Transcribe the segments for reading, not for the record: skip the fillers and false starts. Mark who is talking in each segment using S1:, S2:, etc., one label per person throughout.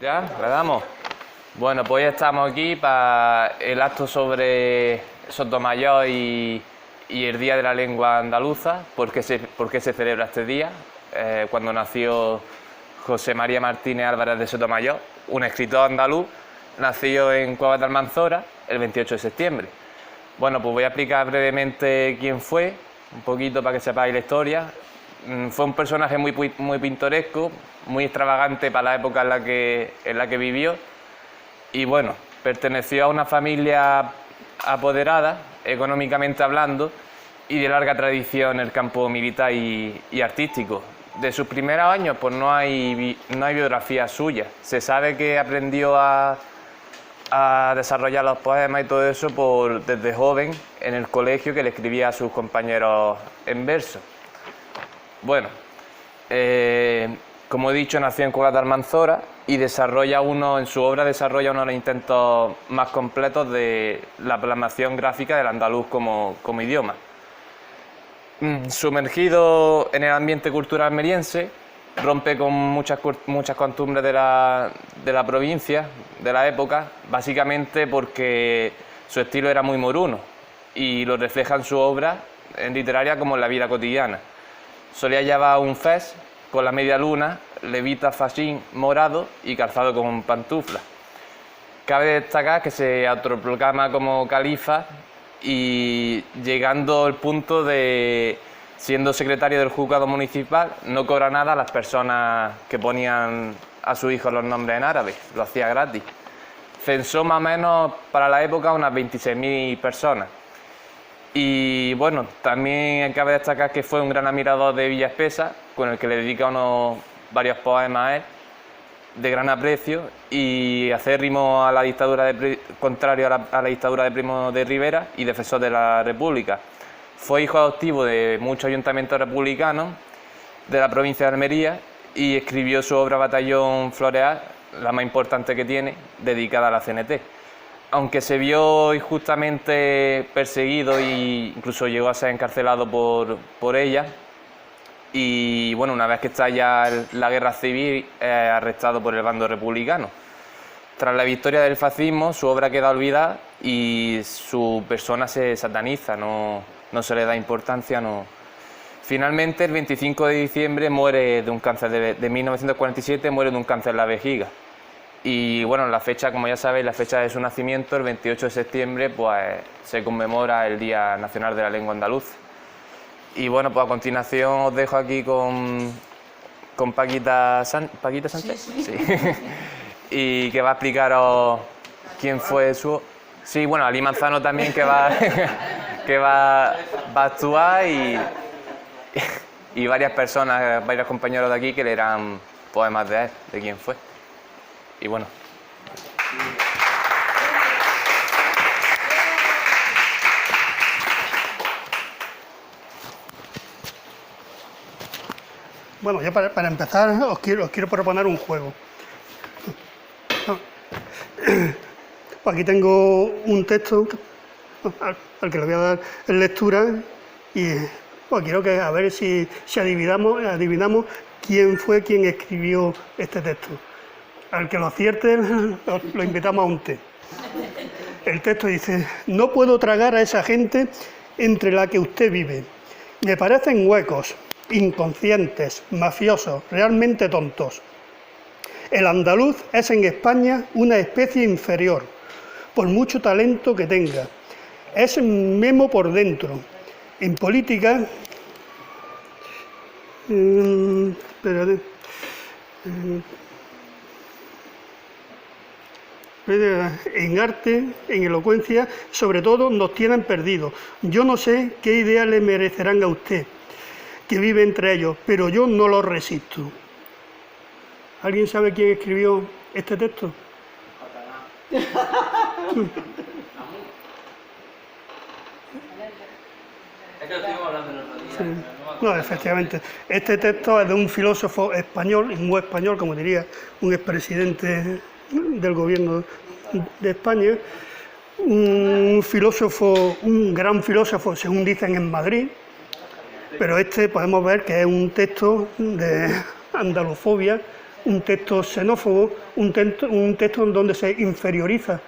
S1: ¿Ya? ¿Le damos? Bueno, pues ya estamos aquí para el acto sobre Sotomayor y el Día de la Lengua Andaluza. ¿Por qué se celebra este día? Cuando nació José María Martínez Álvarez de Sotomayor, un escritor andaluz, nació en Cuevas de Almanzora el 28 de septiembre. Bueno, pues voy a explicar brevemente quién fue, un poquito para que sepáis la historia. Fue un personaje muy pintoresco, muy extravagante para la época en la que vivió. Y bueno, perteneció a una familia apoderada, económicamente hablando, y de larga tradición en el campo militar y artístico. De sus primeros años, pues no hay biografía suya. Se sabe que aprendió a desarrollar los poemas y todo eso desde joven en el colegio, que le escribía a sus compañeros en verso. Bueno, como he dicho, nació en Cuevas de Almanzora y en su obra desarrolla uno de los intentos más completos de la plasmación gráfica del andaluz como idioma. Sumergido en el ambiente cultural almeriense, rompe con muchas costumbres de la provincia, de la época, básicamente porque su estilo era muy moruno y lo refleja en su obra literaria como en la vida cotidiana. Solía llevar un fez con la media luna, levita fascín morado y calzado con pantuflas. Cabe destacar que se autoproclama como califa y llegando al punto de, siendo secretario del juzgado municipal, no cobra nada a las personas que ponían a sus hijos los nombres en árabe, lo hacía gratis. Censó más o menos para la época unas 26.000 personas. Y bueno, también cabe destacar que fue un gran admirador de Villa Espesa, con el que le dedica varios poemas a él, de gran aprecio, y acérrimo a la dictadura contrario a la dictadura de Primo de Rivera y defensor de la República. Fue hijo adoptivo de muchos ayuntamientos republicanos de la provincia de Almería y escribió su obra Batallón Floreal, la más importante que tiene, dedicada a la CNT. Aunque se vio injustamente perseguido e incluso llegó a ser encarcelado por ella, y bueno, una vez que estalla la guerra civil, es arrestado por el bando republicano. Tras la victoria del fascismo, su obra queda olvidada y su persona se sataniza, no se le da importancia. Finalmente, el 25 de diciembre muere de un cáncer de 1947, muere de un cáncer en la vejiga. Y bueno, la fecha, como ya sabéis, la fecha de su nacimiento, el 28 de septiembre, pues se conmemora el Día Nacional de la Lengua Andaluza. Y bueno, pues a continuación os dejo aquí con Paquita Sánchez. Sí. Y que va a explicaros quién fue su... Sí, bueno, Ali Manzano también, que va a actuar, y varias personas, varios compañeros de aquí que leerán poemas de él, de quién fue. Y bueno.
S2: Bueno, ya para empezar os quiero proponer un juego. Aquí tengo un texto al que le voy a dar en lectura y quiero que a ver si adivinamos quién fue quien escribió este texto. Al que lo acierte lo invitamos a un té. El texto dice: no puedo tragar a esa gente entre la que usted vive. Me parecen huecos, inconscientes, mafiosos, realmente tontos. El andaluz es en España una especie inferior, por mucho talento que tenga. Es memo por dentro. En política... en arte, en elocuencia, sobre todo nos tienen perdidos. Yo no sé qué ideas le merecerán a usted, que vive entre ellos, pero yo no lo resisto. ¿Alguien sabe quién escribió este texto? Sí. No, efectivamente. Este texto es de un filósofo español, muy español, como diría un expresidente del gobierno de España, un gran filósofo, según dicen, en Madrid, pero podemos ver que es un texto de andalofobia, un texto xenófobo, un texto en donde se inferioriza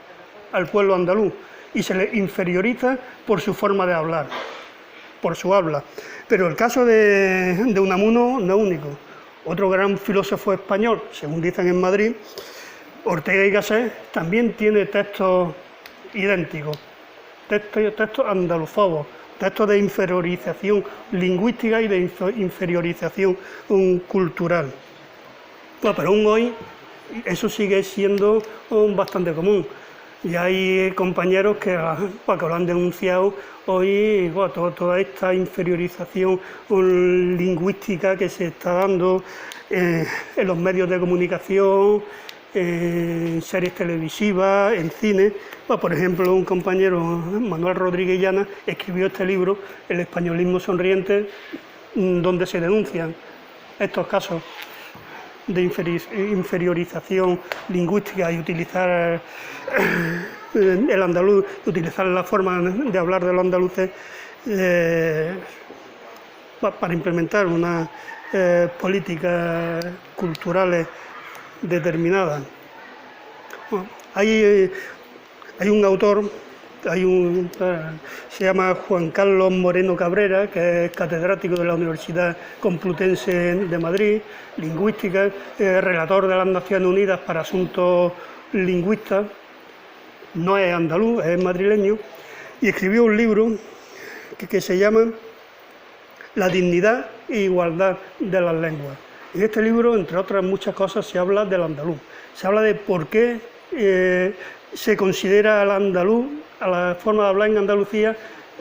S2: al pueblo andaluz y se le inferioriza por su forma de hablar, por su habla. Pero el caso de Unamuno no es único. Otro gran filósofo español, según dicen en Madrid, Ortega y Gasset, también tiene textos idénticos, textos andalufobos, textos de inferiorización lingüística y de inferiorización cultural. Bueno, pero aún hoy eso sigue siendo bastante común. Y hay compañeros que lo han denunciado hoy, toda esta inferiorización lingüística que se está dando en los medios de comunicación, en series televisivas, en cine. Por ejemplo, un compañero, Manuel Rodríguez Llana, escribió este libro, El españolismo sonriente, donde se denuncian estos casos de inferiorización lingüística y utilizar el andaluz, utilizar la forma de hablar de los andaluces para implementar unas políticas culturales determinadas. Bueno, hay un autor, se llama Juan Carlos Moreno Cabrera, que es catedrático de la Universidad Complutense de Madrid, lingüística, relator de las Naciones Unidas para Asuntos Lingüistas, no es andaluz, es madrileño, y escribió un libro que se llama La dignidad e igualdad de las lenguas. En este libro, entre otras muchas cosas, se habla del andaluz, se habla de por qué se considera al andaluz, a la forma de hablar en Andalucía,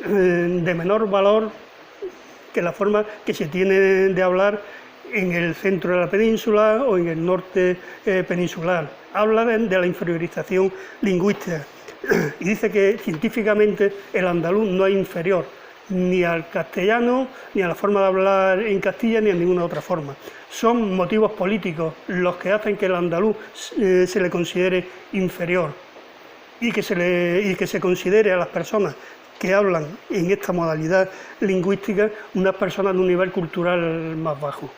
S2: de menor valor que la forma que se tiene de hablar en el centro de la península o en el norte peninsular. Habla de la inferiorización lingüística y dice que científicamente el andaluz no es inferior ni al castellano, ni a la forma de hablar en Castilla, ni a ninguna otra forma. Son motivos políticos los que hacen que el andaluz se le considere inferior y que se considere a las personas que hablan en esta modalidad lingüística unas personas de un nivel cultural más bajo.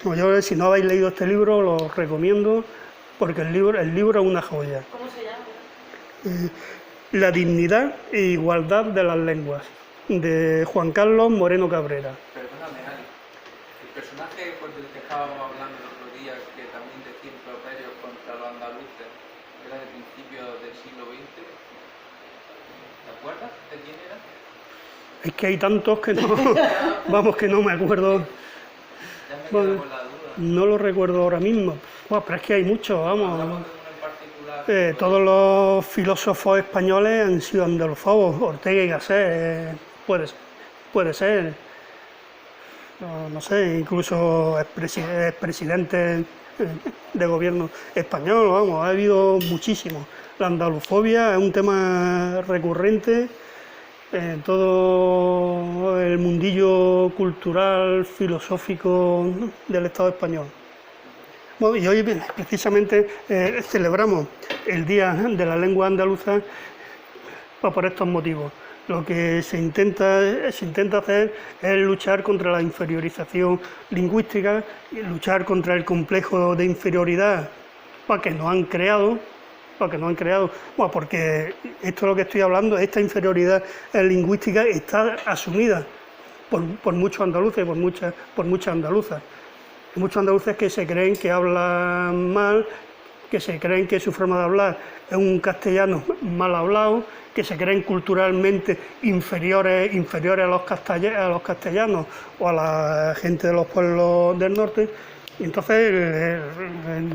S2: Yo, si no habéis leído este libro, lo recomiendo porque el libro es una joya.
S3: ¿Cómo se llama?
S2: La dignidad e igualdad de las lenguas, de Juan Carlos Moreno Cabrera.
S4: Perdóname, Ali. El personaje con el que estábamos hablando el otro día, que también decía improperios contra los andaluces, era de principios del siglo XX. ¿Te acuerdas de quién era?
S2: Es que hay tantos que no, vamos, que no me acuerdo.
S4: Ya me
S2: Bueno,
S4: quedo con la duda.
S2: no lo recuerdo ahora mismo. Bueno, pero es que hay muchos, vamos.
S4: Hablamos de uno en particular.
S2: Todos los filósofos españoles han sido andalufobos, Ortega y Gasset, puede ser. No sé, incluso expresidentes de gobierno español, vamos, ha habido muchísimos. La andalufobia es un tema recurrente en todo el mundillo cultural, filosófico del Estado español. Bueno, y hoy precisamente celebramos el Día de la Lengua Andaluza por estos motivos. Lo que se intenta hacer es luchar contra la inferiorización lingüística, luchar contra el complejo de inferioridad que nos han creado, bueno, porque esto es lo que estoy hablando, esta inferioridad lingüística está asumida por muchos andaluces, por muchas andaluzas. Hay muchos andaluces que se creen que hablan mal, que se creen que su forma de hablar es un castellano mal hablado, que se creen culturalmente inferiores a los castellanos o a la gente de los pueblos del norte. Y entonces,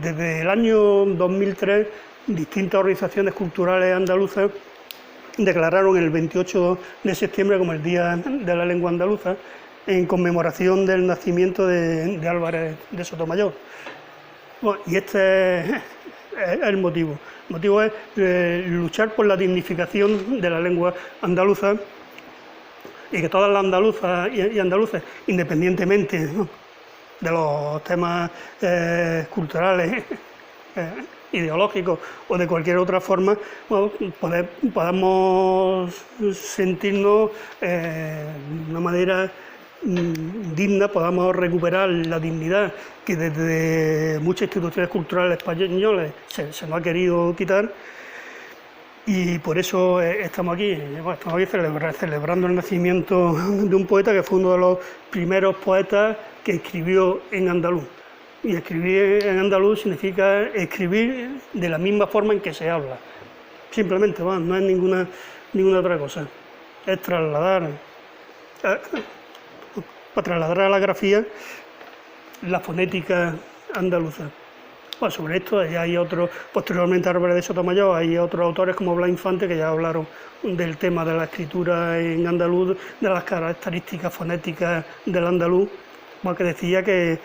S2: desde el año 2003, distintas organizaciones culturales andaluzas declararon el 28 de septiembre como el Día de la Lengua Andaluza, en conmemoración del nacimiento de Álvarez de Sotomayor. Bueno, y este es el motivo. El motivo es luchar por la dignificación de la lengua andaluza y que todas las andaluzas y andaluces, independientemente, ¿no?, de los temas culturales, ideológicos o de cualquier otra forma, bueno, podamos sentirnos de una manera digna, podamos recuperar la dignidad que desde muchas instituciones culturales españolas se nos ha querido quitar. Y por eso estamos aquí celebrando el nacimiento de un poeta que fue uno de los primeros poetas que escribió en andaluz. Y escribir en andaluz significa escribir de la misma forma en que se habla. Simplemente, no es ninguna otra cosa. Es trasladar a la grafía la fonética andaluza. Bueno, sobre esto ya hay otros, posteriormente a Álvarez de Sotomayor, hay otros autores como Blas Infante que ya hablaron del tema de la escritura en andaluz, de las características fonéticas del andaluz, que decía que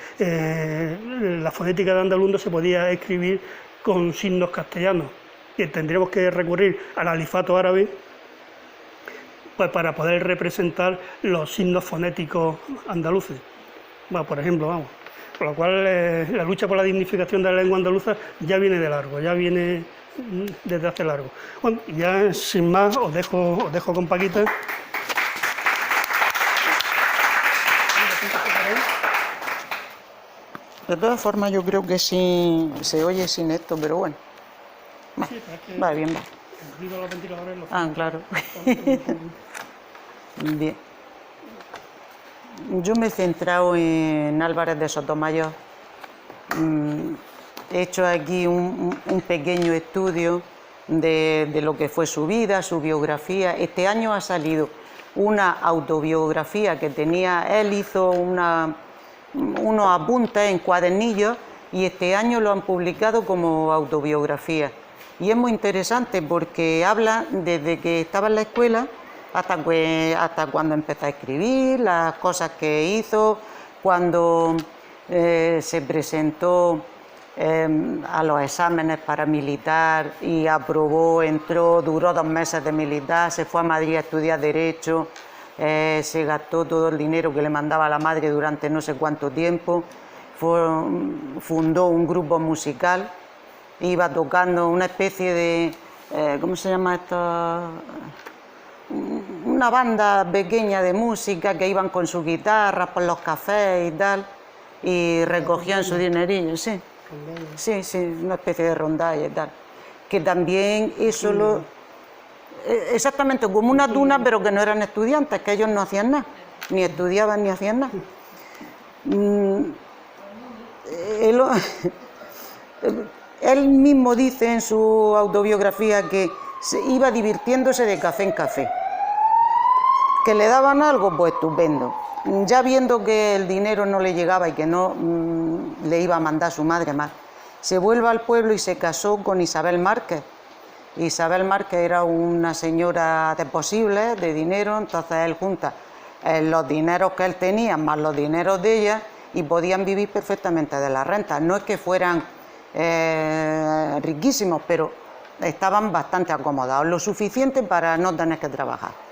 S2: la fonética de andaluz no se podía escribir con signos castellanos, que tendríamos que recurrir al alifato árabe pues, para poder representar los signos fonéticos andaluces. Bueno, por ejemplo, Por lo cual la lucha por la dignificación de la lengua andaluza ya viene de largo, ya viene desde hace largo. Bueno, ya sin más os dejo con Paquita.
S3: De todas formas, yo creo que sí se oye sin esto, pero bueno. Va bien, va. Ah, claro. Bien. Yo me he centrado en Álvarez de Sotomayor. He hecho aquí un pequeño estudio de lo que fue su vida, su biografía. Este año ha salido una autobiografía que tenía, él hizo unos apuntes en cuadernillos y este año lo han publicado como autobiografía. Y es muy interesante porque habla desde que estaba en la escuela hasta cuando empezó a escribir, las cosas que hizo, cuando se presentó a los exámenes para militar y aprobó, entró, duró 2 meses de militar, se fue a Madrid a estudiar Derecho, se gastó todo el dinero que le mandaba la madre durante no sé cuánto tiempo, fundó un grupo musical, iba tocando una especie de, ¿cómo se llama esto? Una banda pequeña de música que iban con sus guitarras por los cafés y tal, y recogían su dinerillo, sí. Sí, una especie de rondalla y tal. Que también eso exactamente como una tuna, pero que no eran estudiantes, que ellos no hacían nada, ni estudiaban ni hacían nada. Él mismo dice en su autobiografía que se iba divirtiéndose de café en café. ¿Que le daban algo? Pues estupendo. Ya viendo que el dinero no le llegaba y que no le iba a mandar a su madre más, se vuelve al pueblo y se casó con Isabel Márquez. Isabel Márquez era una señora de posibles, de dinero, entonces él junta los dineros que él tenía más los dineros de ella y podían vivir perfectamente de la renta. No es que fueran riquísimos, pero estaban bastante acomodados, lo suficiente para no tener que trabajar.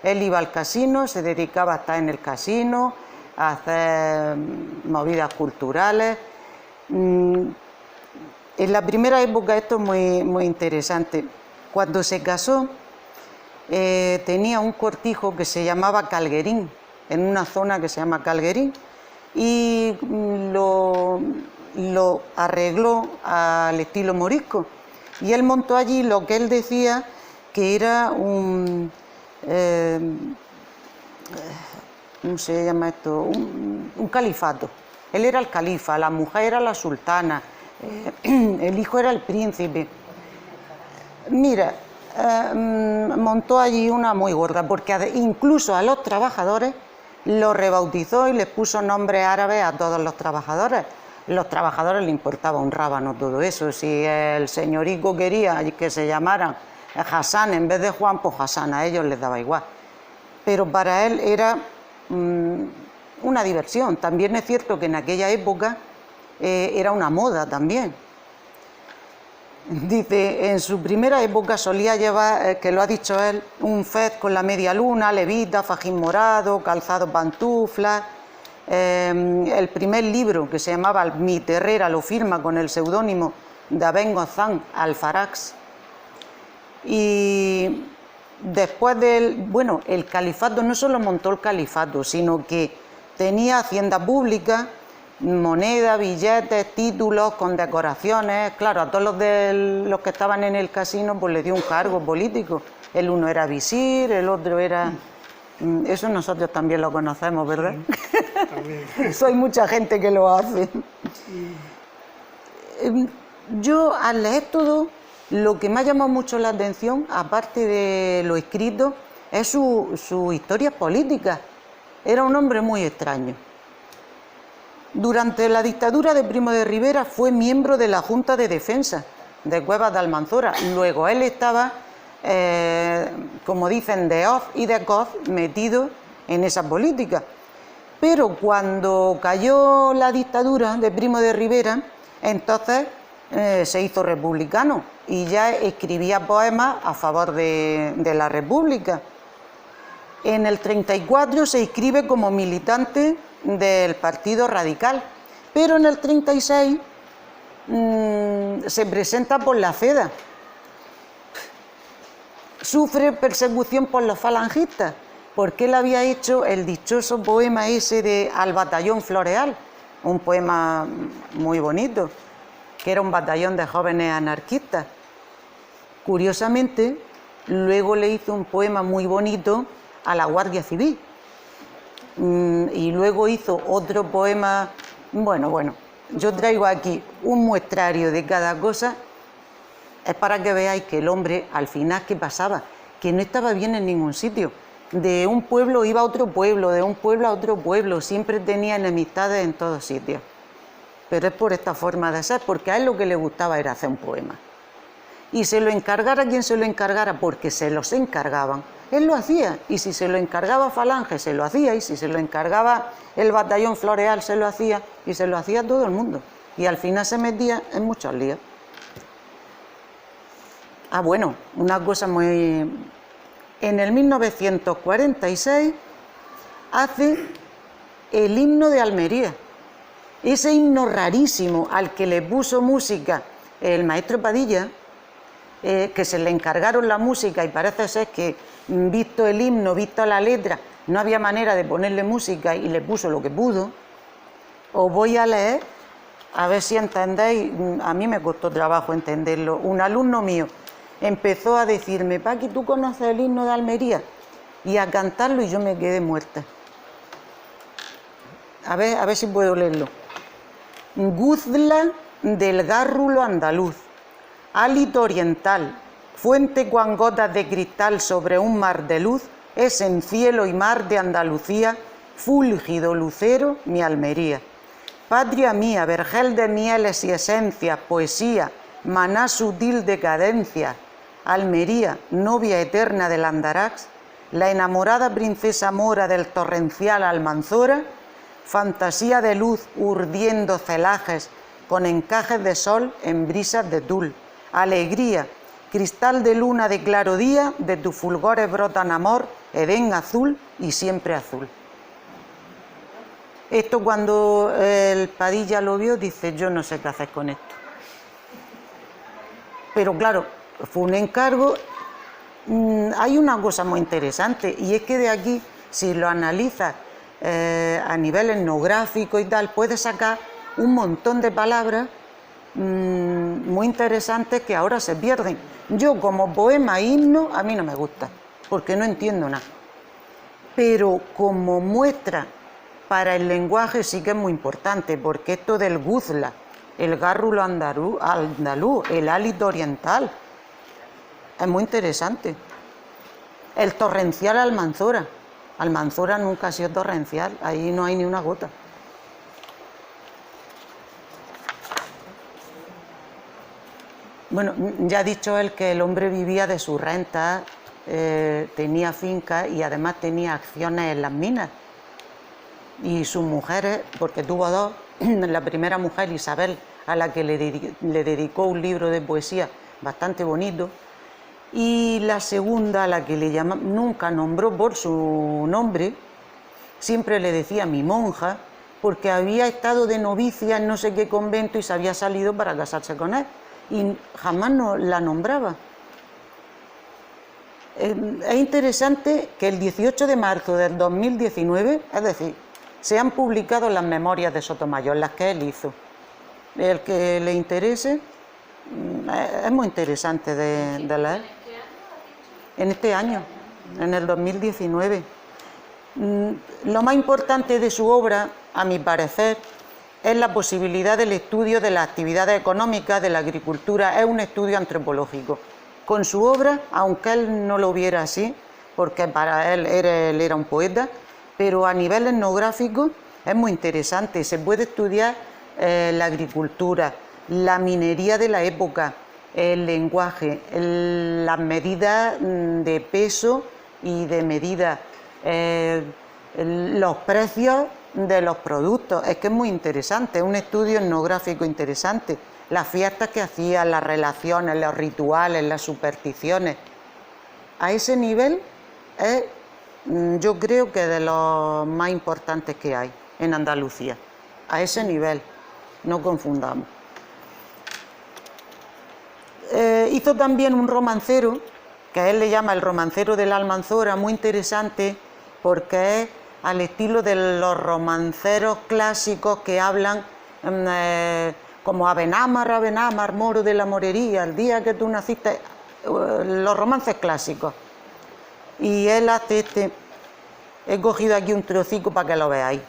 S3: Él iba al casino, se dedicaba a estar en el casino, a hacer movidas culturales. En la primera época esto es muy interesante. Cuando se casó tenía un cortijo que se llamaba Calguerín, en una zona que se llama Calguerín, y lo arregló al estilo morisco. Y él montó allí lo que él decía que era un... ¿cómo se llama esto? Un califato. Él era el califa, la mujer era la sultana, el hijo era el príncipe. Mira, montó allí una muy gorda, porque incluso a los trabajadores los rebautizó y les puso nombres árabes a todos los trabajadores. Los trabajadores les importaba un rábano todo eso. Si el señorico quería que se llamaran Hassan en vez de Juan, pues Hassan, a ellos les daba igual. Pero para él era una diversión. También es cierto que en aquella época era una moda también. Dice, en su primera época solía llevar, que lo ha dicho él, un fez con la media luna, levita, fajín morado, calzado pantuflas. El primer libro, que se llamaba Mi Terrera, lo firma con el seudónimo de Aben Gozán Alfarax. Y después bueno, el califato no solo montó el califato, sino que tenía hacienda pública, moneda, billetes, títulos, condecoraciones. Claro, a todos los que estaban en el casino pues le dio un cargo político. El uno era visir, el otro era... Eso nosotros también lo conocemos, ¿verdad?
S2: También.
S3: Soy mucha gente que lo hace. Yo al leer todo, lo que me ha llamado mucho la atención, aparte de lo escrito, es su historia política. Era un hombre muy extraño. Durante la dictadura de Primo de Rivera fue miembro de la Junta de Defensa de Cuevas de Almanzora. Luego él estaba, como dicen, de off y de coz, metido en esa política. Pero cuando cayó la dictadura de Primo de Rivera, entonces se hizo republicano y ya escribía poemas a favor de la República. En el 34 se inscribe como militante del Partido Radical, pero en el 36 se presenta por la CEDA. Sufre persecución por los falangistas, porque él había hecho el dichoso poema ese de Al Batallón Floreal, un poema muy bonito, que era un batallón de jóvenes anarquistas. Curiosamente, luego le hizo un poema muy bonito a la Guardia Civil. Y luego hizo otro poema. Bueno, yo traigo aquí un muestrario de cada cosa. Es para que veáis que el hombre, al final, ¿qué pasaba? Que no estaba bien en ningún sitio. De un pueblo iba a otro pueblo, de un pueblo a otro pueblo, siempre tenía enemistades en todos sitios. Pero es por esta forma de ser, porque a él lo que le gustaba era hacer un poema. Y se lo encargara quien se lo encargara, porque se los encargaban, él lo hacía. Y si se lo encargaba Falange, se lo hacía. Y si se lo encargaba el Batallón Floreal, se lo hacía. Y se lo hacía todo el mundo. Y al final se metía en muchos líos. Ah, bueno, una cosa muy... En el 1946 hace el himno de Almería. Ese himno rarísimo al que le puso música el maestro Padilla, que se le encargaron la música y parece ser que, visto el himno, visto la letra, no había manera de ponerle música y le puso lo que pudo. Os voy a leer, a ver si entendéis, a mí me costó trabajo entenderlo. Un alumno mío empezó a decirme: Paqui, ¿tú conoces el himno de Almería? Y a cantarlo y yo me quedé muerta. A ver si puedo leerlo. Guzla del gárrulo andaluz, hálito oriental, fuente cuan gotas de cristal sobre un mar de luz, es en cielo y mar de Andalucía, fúlgido lucero mi Almería. Patria mía, vergel de mieles y esencias, poesía, maná sutil de cadencia, Almería, novia eterna del Andarax, la enamorada princesa mora del torrencial Almanzora, fantasía de luz urdiendo celajes con encajes de sol en brisas de tul, alegría, cristal de luna de claro día, de tus fulgores brotan amor, Edén azul y siempre azul. Esto cuando el Padilla lo vio, dice: yo no sé qué hacer con esto. Pero claro, fue un encargo. Hay una cosa muy interesante, y es que de aquí, si lo analizas a nivel etnográfico y tal, puedes sacar un montón de palabras muy interesantes que ahora se pierden. Yo, como poema himno, a mí no me gusta, porque no entiendo nada. Pero como muestra para el lenguaje sí que es muy importante, porque esto del guzla, el gárrulo andaluz, el hálito oriental, es muy interesante. El torrencial Almanzora. Almanzora nunca ha sido torrencial, ahí no hay ni una gota. Bueno, ya ha dicho él que el hombre vivía de sus rentas, tenía fincas y además tenía acciones en las minas. Y sus mujeres, porque tuvo dos, la primera mujer, Isabel, a la que le dedicó un libro de poesía bastante bonito, y la segunda, a la que le nunca nombró por su nombre, siempre le decía mi monja, porque había estado de novicia en no sé qué convento y se había salido para casarse con él, y jamás no la nombraba. es interesante que el 18 de marzo del 2019, es decir, se han publicado las memorias de Sotomayor, las que él hizo. El que le interese, es muy interesante de leer. En este año, en el 2019. Lo más importante de su obra, a mi parecer, es la posibilidad del estudio de las actividades económicas de la agricultura, es un estudio antropológico. Con su obra, aunque él no lo viera así, porque para él era un poeta, pero a nivel etnográfico es muy interesante. Se puede estudiar la agricultura, la minería de la época, el lenguaje, las medidas de peso y de medida, los precios de los productos. Es que es muy interesante, es un estudio etnográfico interesante. Las fiestas que hacían, las relaciones, los rituales, las supersticiones. A ese nivel es, yo creo que de los más importantes que hay en Andalucía. A ese nivel, no confundamos. Hizo también un romancero, que él le llama el romancero de la Almanzora, muy interesante porque es al estilo de los romanceros clásicos que hablan como Abenámar, moro de la morería, el día que tú naciste, los romances clásicos. Y él hace he cogido aquí un trocico para que lo veáis.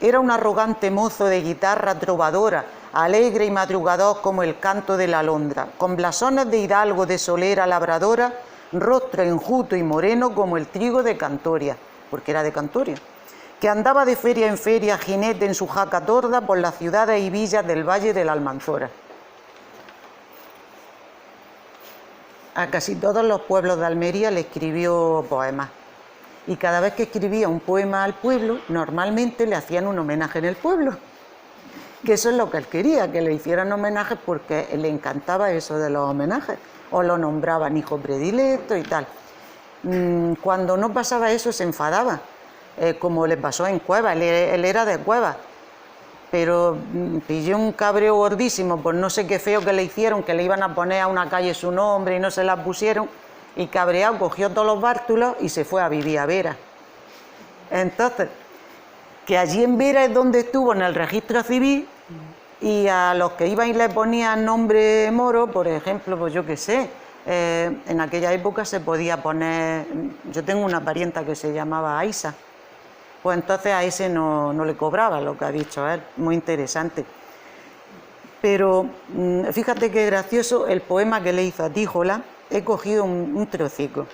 S3: Era un arrogante mozo de guitarra trovadora, alegre y madrugador como el canto de la alondra, con blasones de hidalgo de solera labradora, rostro enjuto y moreno como el trigo de Cantoria, porque era de Cantoria, que andaba de feria en feria, jinete en su jaca torda por las ciudades y villas del Valle de la Almanzora. A casi todos los pueblos de Almería le escribió poemas. Y cada vez que escribía un poema al pueblo, normalmente le hacían un homenaje en el pueblo. Que eso es lo que él quería, que le hicieran homenajes porque le encantaba eso de los homenajes. O lo nombraban hijo predilecto y tal. Cuando no pasaba eso se enfadaba, como le pasó en Cueva, él era de Cueva. Pero pilló un cabreo gordísimo por no sé qué feo que le hicieron, que le iban a poner a una calle su nombre y no se la pusieron. Y cabreado cogió todos los bártulos y se fue a vivir a Vera. Entonces, que allí en Vera es donde estuvo en el registro civil y a los que iban y le ponían nombre moro, por ejemplo, pues yo qué sé, en aquella época se podía poner, yo tengo una parienta que se llamaba Aisa, pues entonces a ese no le cobraba lo que ha dicho él, muy interesante. Pero fíjate qué gracioso el poema que le hizo a Tíjola. He cogido un trocico.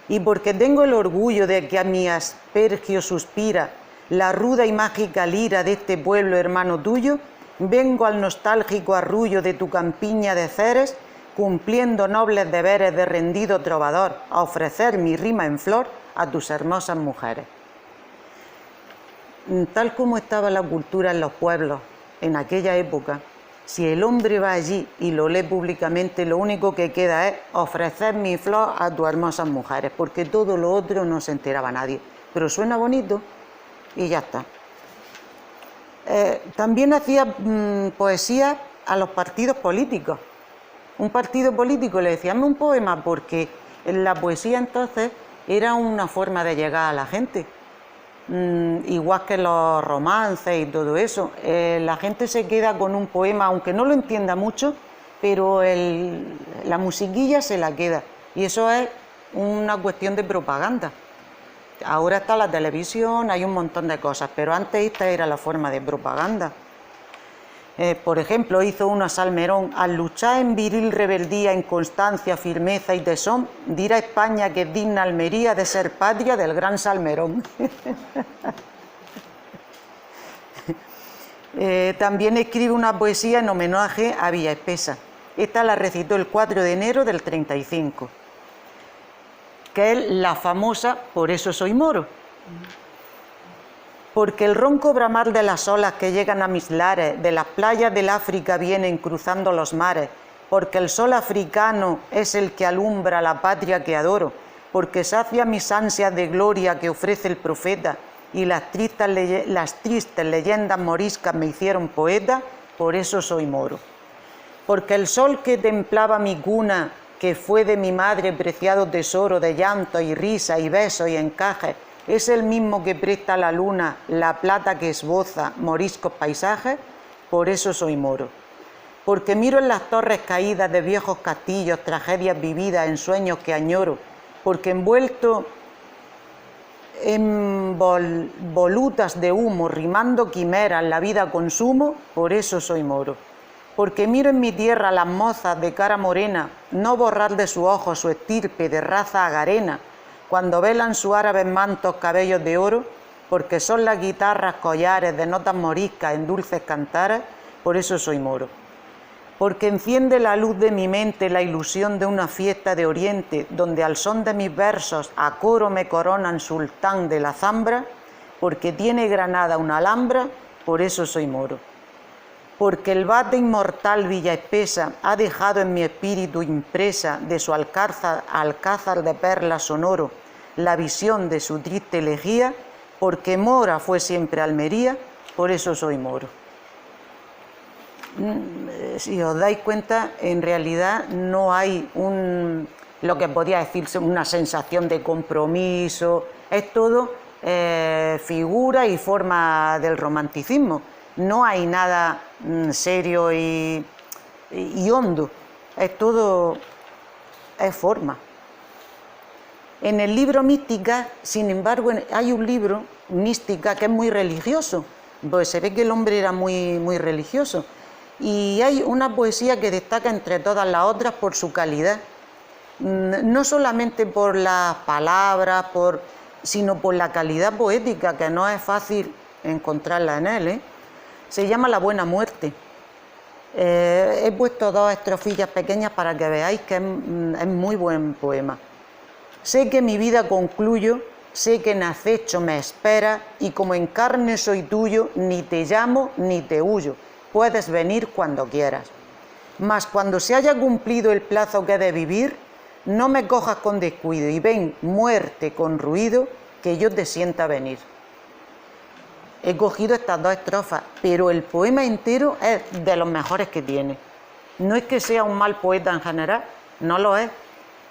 S3: Y porque tengo el orgullo de que a mi aspergio suspira la ruda y mágica lira de este pueblo hermano tuyo, vengo al nostálgico arrullo de tu campiña de Ceres, cumpliendo nobles deberes de rendido trovador, a ofrecer mi rima en flor a tus hermosas mujeres. Tal como estaba la cultura en los pueblos en aquella época, si el hombre va allí y lo lee públicamente, lo único que queda es ofrecer mi flor a tus hermosas mujeres, porque todo lo otro no se enteraba nadie. Pero suena bonito y ya está. También hacía poesía a los partidos políticos. Un partido político le decía, hazme un poema, porque la poesía entonces era una forma de llegar a la gente. Igual que los romances y todo eso, la gente se queda con un poema, aunque no lo entienda mucho, pero la musiquilla se la queda, y eso es una cuestión de propaganda. Ahora está la televisión, hay un montón de cosas, pero antes esta era la forma de propaganda. Por ejemplo, hizo uno a Salmerón: al luchar en viril rebeldía, en constancia, firmeza y tesón, dirá España que es digna Almería de ser patria del gran Salmerón. También escribe una poesía en homenaje a Villa Espesa. Esta la recitó el 4 de enero del 35, que es la famosa Por eso soy moro. Porque el ronco bramar de las olas que llegan a mis lares, de las playas del África vienen cruzando los mares, porque el sol africano es el que alumbra la patria que adoro, porque sacia mis ansias de gloria que ofrece el profeta, y las tristes leyendas moriscas me hicieron poeta, por eso soy moro. Porque el sol que templaba mi cuna que fue de mi madre preciado tesoro de llanto y risa y besos y encajes, es el mismo que presta a la luna la plata que esboza moriscos paisajes, por eso soy moro. Porque miro en las torres caídas de viejos castillos, tragedias vividas en sueños que añoro, porque envuelto en volutas de humo, rimando quimeras, la vida consumo, por eso soy moro. Porque miro en mi tierra las mozas de cara morena, no borrar de sus ojos su estirpe de raza agarena, cuando velan sus árabes mantos cabellos de oro, porque son las guitarras collares de notas moriscas en dulces cantares, por eso soy moro. Porque enciende la luz de mi mente la ilusión de una fiesta de oriente, donde al son de mis versos a coro me coronan sultán de la zambra, porque tiene Granada una alhambra, por eso soy moro. Porque el bate inmortal Villaespesa ha dejado en mi espíritu impresa de su alcázar de perlas sonoro la visión de su triste elegía, porque mora fue siempre Almería, por eso soy moro. Si os dais cuenta, en realidad no hay lo que podría decirse una sensación de compromiso, es todo figura y forma del romanticismo. No hay nada serio y hondo, es todo, es forma. En el libro Mística, sin embargo, hay un libro, Mística, que es muy religioso, pues se ve que el hombre era muy religioso, y hay una poesía que destaca entre todas las otras por su calidad, no solamente por las palabras, sino por la calidad poética, que no es fácil encontrarla en él, Se llama La buena muerte. He puesto 2 estrofillas pequeñas para que veáis que es muy buen poema. Sé que mi vida concluyo, sé que en acecho me espera, y como en carne soy tuyo, ni te llamo ni te huyo, puedes venir cuando quieras. Mas cuando se haya cumplido el plazo que he de vivir, no me cojas con descuido, y ven, muerte con ruido, que yo te sienta venir. He cogido estas 2 estrofas, pero el poema entero es de los mejores que tiene. No es que sea un mal poeta en general, no lo es.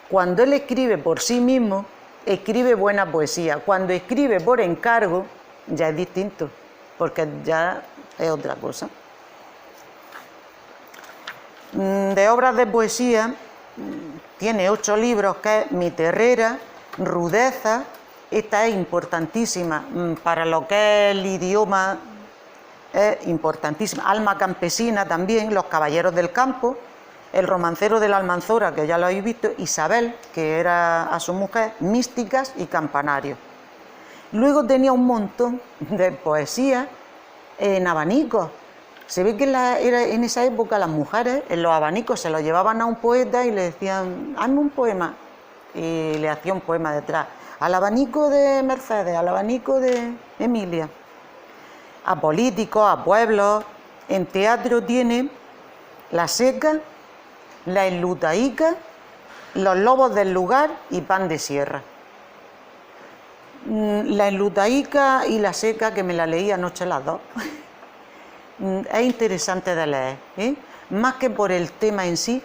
S3: Cuando él escribe por sí mismo, escribe buena poesía. Cuando escribe por encargo, ya es distinto, porque ya es otra cosa. De obras de poesía, tiene 8 libros, que es Mi Terrera, Rudeza. Esta es importantísima para lo que es el idioma, es importantísima. Alma campesina también, Los caballeros del campo, El romancero de la Almanzora, que ya lo habéis visto, Isabel, que era a su mujer, Místicas y Campanarios. Luego tenía un montón de poesía en abanicos. Se ve que en esa época las mujeres en los abanicos se los llevaban a un poeta y le decían, hazme un poema, y le hacía un poema detrás. Al abanico de Mercedes, al abanico de Emilia, a políticos, a pueblos. En teatro tiene La Seca, La Enlutaica, Los lobos del lugar y Pan de Sierra. La Enlutaica y La Seca, que me la leí anoche las 2, es interesante de leer, más que por el tema en sí,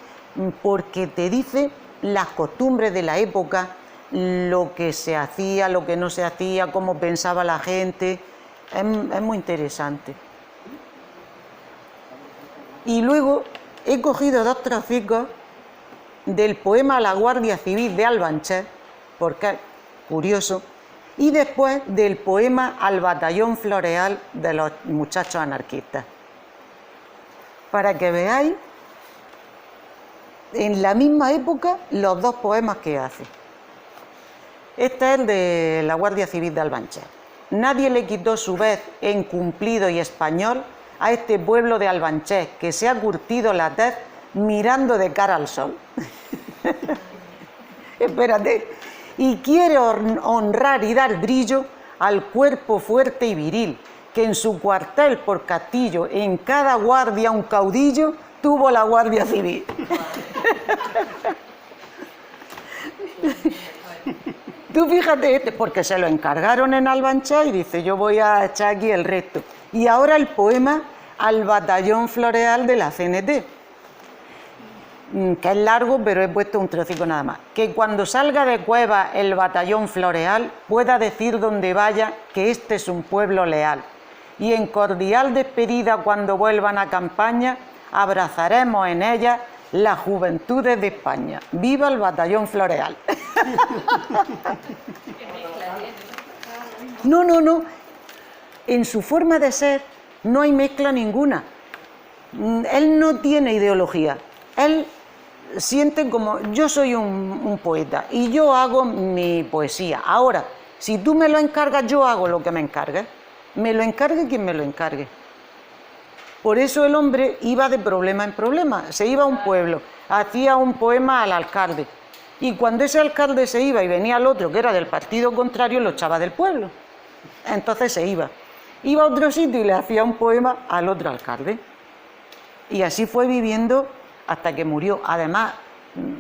S3: porque te dice las costumbres de la época, lo que se hacía, lo que no se hacía, cómo pensaba la gente. Es muy interesante. Y luego he cogido 2 trocicos del poema La Guardia Civil de Albáncher, porque es curioso, y después del poema Al Batallón Floreal de los muchachos anarquistas, para que veáis en la misma época los 2 poemas que hace. Este es el de La Guardia Civil de Albáncher. Nadie le quitó su vez en cumplido y español a este pueblo de Albáncher, que se ha curtido la tez mirando de cara al sol. Espérate. Y quiere honrar y dar brillo al cuerpo fuerte y viril, que en su cuartel por castillo, en cada guardia un caudillo, tuvo la Guardia Civil. Tú fíjate, porque se lo encargaron en Albáncher y dice, yo voy a echar aquí el resto. Y ahora el poema Al Batallón Floreal de la CNT. que es largo, pero he puesto un trocico nada más. Que cuando salga de Cueva el batallón Floreal, pueda decir donde vaya que este es un pueblo leal. Y en cordial despedida, cuando vuelvan a campaña, abrazaremos en ella las juventudes de España. ¡Viva el batallón Floreal! No. En su forma de ser no hay mezcla ninguna. Él no tiene ideología. Él siente como, yo soy un poeta y yo hago mi poesía. Ahora, si tú me lo encargas, yo hago lo que me encargue. Me lo encargue quien me lo encargue. Por eso el hombre iba de problema en problema. Se iba a un pueblo, hacía un poema al alcalde. Y cuando ese alcalde se iba y venía el otro, que era del partido contrario, lo echaba del pueblo. Entonces se iba. Iba a otro sitio y le hacía un poema al otro alcalde. Y así fue viviendo hasta que murió. Además,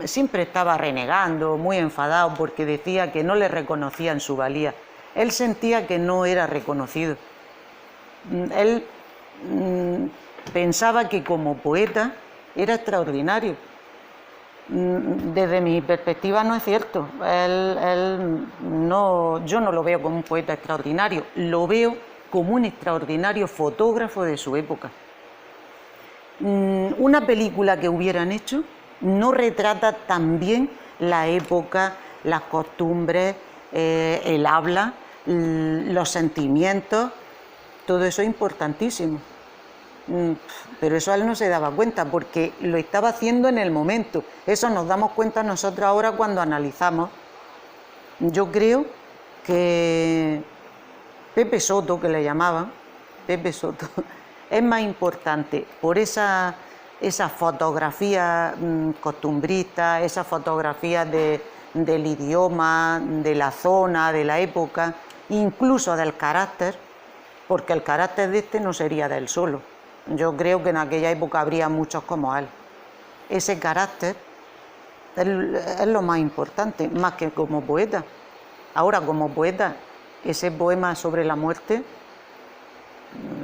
S3: siempre estaba renegando, muy enfadado, porque decía que no le reconocían su valía. Él sentía que no era reconocido. Él pensaba que como poeta era extraordinario. Desde mi perspectiva no es cierto. Yo no lo veo como un poeta extraordinario, lo veo como un extraordinario fotógrafo de su época. Una película que hubieran hecho no retrata tan bien la época, las costumbres, el habla, los sentimientos, todo eso es importantísimo. Pero eso él no se daba cuenta porque lo estaba haciendo en el momento. Eso nos damos cuenta nosotros ahora cuando analizamos. Yo creo que Pepe Soto, que le llamaban, Pepe Soto, es más importante por esa fotografía costumbrista, esa fotografía del idioma, de la zona, de la época, incluso del carácter, porque el carácter de este no sería de él solo. Yo creo que en aquella época habría muchos como él. Ese carácter es lo más importante, más que como poeta. Ahora, como poeta, ese poema sobre la muerte,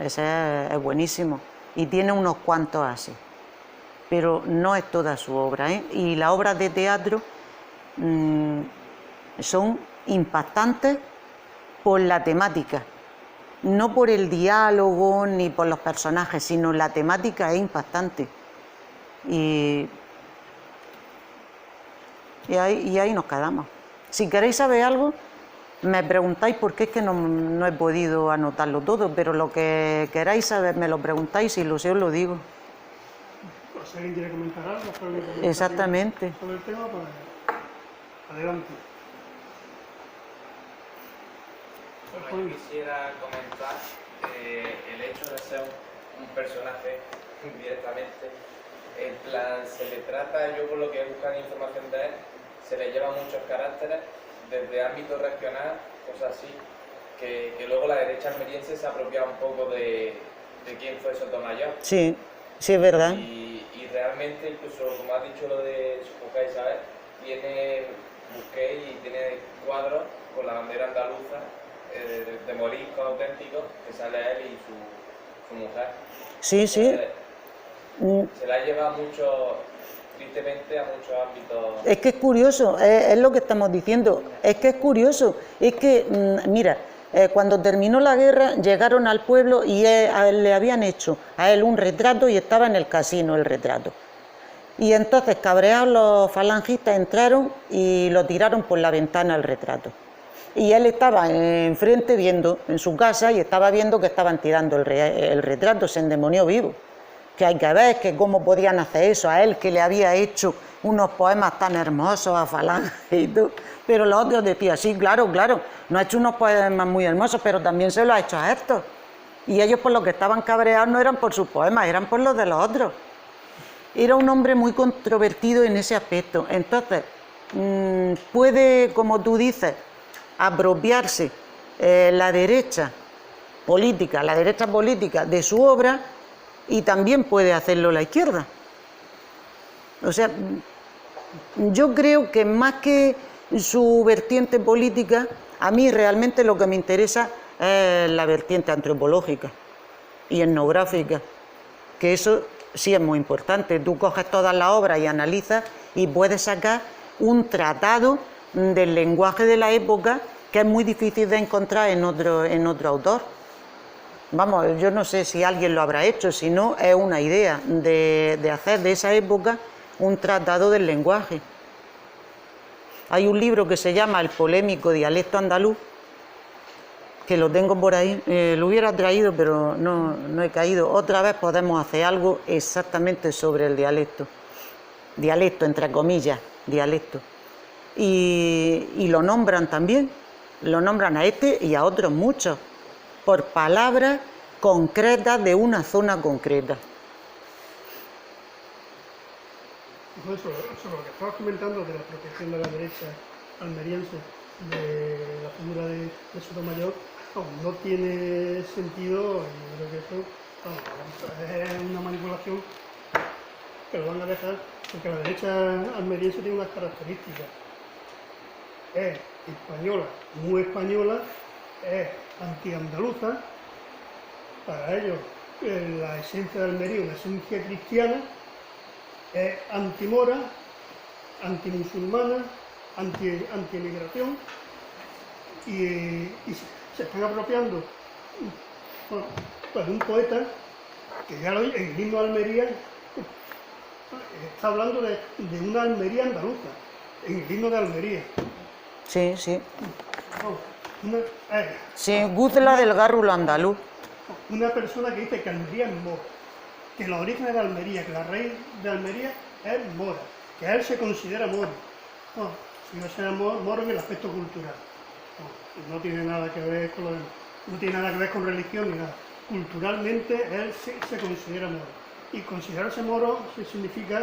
S3: ese es buenísimo. Y tiene unos cuantos así. Pero no es toda su obra, ¿eh? Y las obras de teatro son impactantes por la temática. No por el diálogo ni por los personajes, sino la temática es impactante. Y ahí nos quedamos. Si queréis saber algo, me preguntáis porque es que no he podido anotarlo todo, pero lo que queráis saber me lo preguntáis y lo sé, os lo digo.
S2: Pues si alguien quiere comentar algo,
S3: Exactamente.
S2: sobre el tema, pues adelante.
S1: Bueno, yo quisiera comentar el hecho de ser un personaje directamente. En plan, se le trata, yo por lo que he buscado información de él, se le llevan muchos caracteres desde ámbito regional, cosas así, que luego la derecha almeriense se apropia un poco de quién fue Sotomayor.
S3: Sí, sí es verdad.
S1: Y realmente, incluso como has dicho lo de Busqué Isabel, busqué y tiene cuadros con la bandera andaluza de morisco auténtico, que sale él y su mujer.
S3: Sí, sí.
S1: Se la lleva mucho, tristemente, a muchos ámbitos.
S3: Es que es curioso, es lo que estamos diciendo, es que es curioso, es que, mira, cuando terminó la guerra llegaron al pueblo y a él le habían hecho a él un retrato y estaba en el casino el retrato. Y entonces, cabreados, los falangistas entraron y lo tiraron por la ventana el retrato. Y él estaba enfrente viendo, en su casa, y estaba viendo que estaban tirando el retrato, se endemonió vivo. Que hay que ver, que cómo podían hacer eso a él, que le había hecho unos poemas tan hermosos a Falange y todo. Pero los otros decían, sí, claro, no ha hecho unos poemas muy hermosos, pero también se lo ha hecho a estos. Y ellos por lo que estaban cabreados no eran por sus poemas, eran por los de los otros. Era un hombre muy controvertido en ese aspecto. Entonces, puede, como tú dices, apropiarse la derecha política de su obra y también puede hacerlo la izquierda. O sea, yo creo que más que su vertiente política, a mí realmente lo que me interesa es la vertiente antropológica y etnográfica, que eso sí es muy importante. Tú coges todas las obras y analizas y puedes sacar un tratado del lenguaje de la época que es muy difícil de encontrar en otro autor. Vamos, yo no sé si alguien lo habrá hecho, si no, es una idea de hacer de esa época un tratado del lenguaje. Hay un libro que se llama El polémico dialecto andaluz, que lo tengo por ahí, lo hubiera traído pero no he caído. Otra vez podemos hacer algo exactamente sobre el dialecto, entre comillas, dialecto. Y lo nombran también, lo nombran a este y a otros muchos, por palabras concretas de una zona concreta.
S2: Sobre lo que estabas comentando de la protección de la derecha almeriense de la figura de Sotomayor, no tiene sentido, y yo creo que eso es una manipulación que lo van a dejar, porque la derecha almeriense tiene unas características. Es española, muy española, es antiandaluza. Para ellos la esencia de Almería es una esencia cristiana, es antimora, antimusulmana, anti-emigración, y se están apropiando, bueno, pues de un poeta que ya el himno de Almería está hablando de una Almería andaluza, en el himno de Almería.
S3: Sí, sí.
S2: No,
S3: Sí, Guzla del Gárrulo andaluz.
S2: una persona que dice que Almería es mora, que los orígenes de Almería, que la raíz de Almería es mora, que él se considera moro. No, si no será moro en el aspecto cultural. No tiene nada que ver con lo demás. No tiene nada que ver con religión ni nada. Culturalmente él se considera moro. Y considerarse moro significa,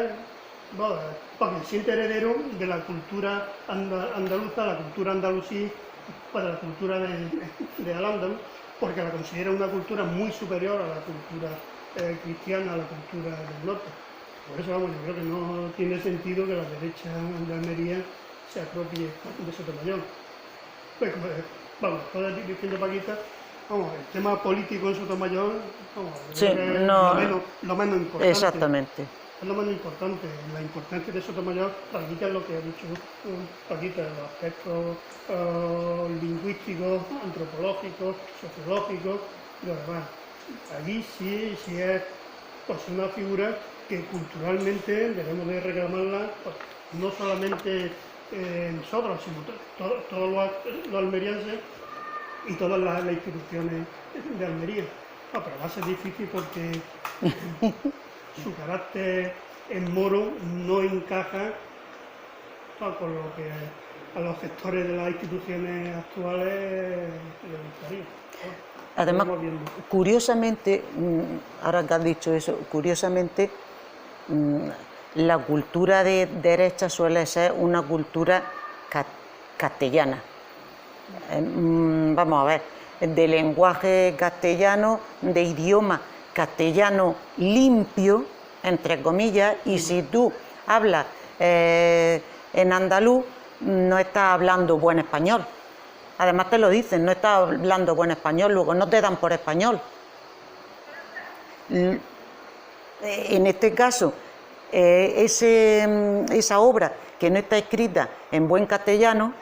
S2: bueno, porque se siente heredero de la cultura andaluza, la cultura andalusí, para la cultura de Al-Ándalus, porque la considera una cultura muy superior a la cultura cristiana, a la cultura del norte. Por eso, vamos, yo creo que no tiene sentido que la derecha de Almería se apropie de Sotomayor. Pues, vamos, todo diciendo Paquita, vamos, el tema político en Sotomayor, vamos,
S3: Sí,
S2: creo que es
S3: no,
S2: lo menos importante.
S3: exactamente.
S2: Es lo menos importante. La importancia de Sotomayor radica en lo que ha dicho Paquita, en los aspectos lingüísticos, antropológicos, sociológicos y lo demás. Allí sí es pues, una figura que culturalmente debemos de reclamarla, pues, no solamente nosotros, sino todos los almerienses y todas las instituciones de Almería. No, pero va a ser difícil porque su carácter en moro no encaja con lo que a los sectores de las instituciones actuales les gustaría.
S3: Además, curiosamente, ahora que has dicho eso, curiosamente, la cultura de derecha suele ser una cultura castellana. Vamos a ver, de lenguaje castellano, de idioma castellano limpio, entre comillas, y si tú hablas en andaluz, no estás hablando buen español. Además te lo dicen, no estás hablando buen español, luego no te dan por español. En este caso, esa obra que no está escrita en buen castellano,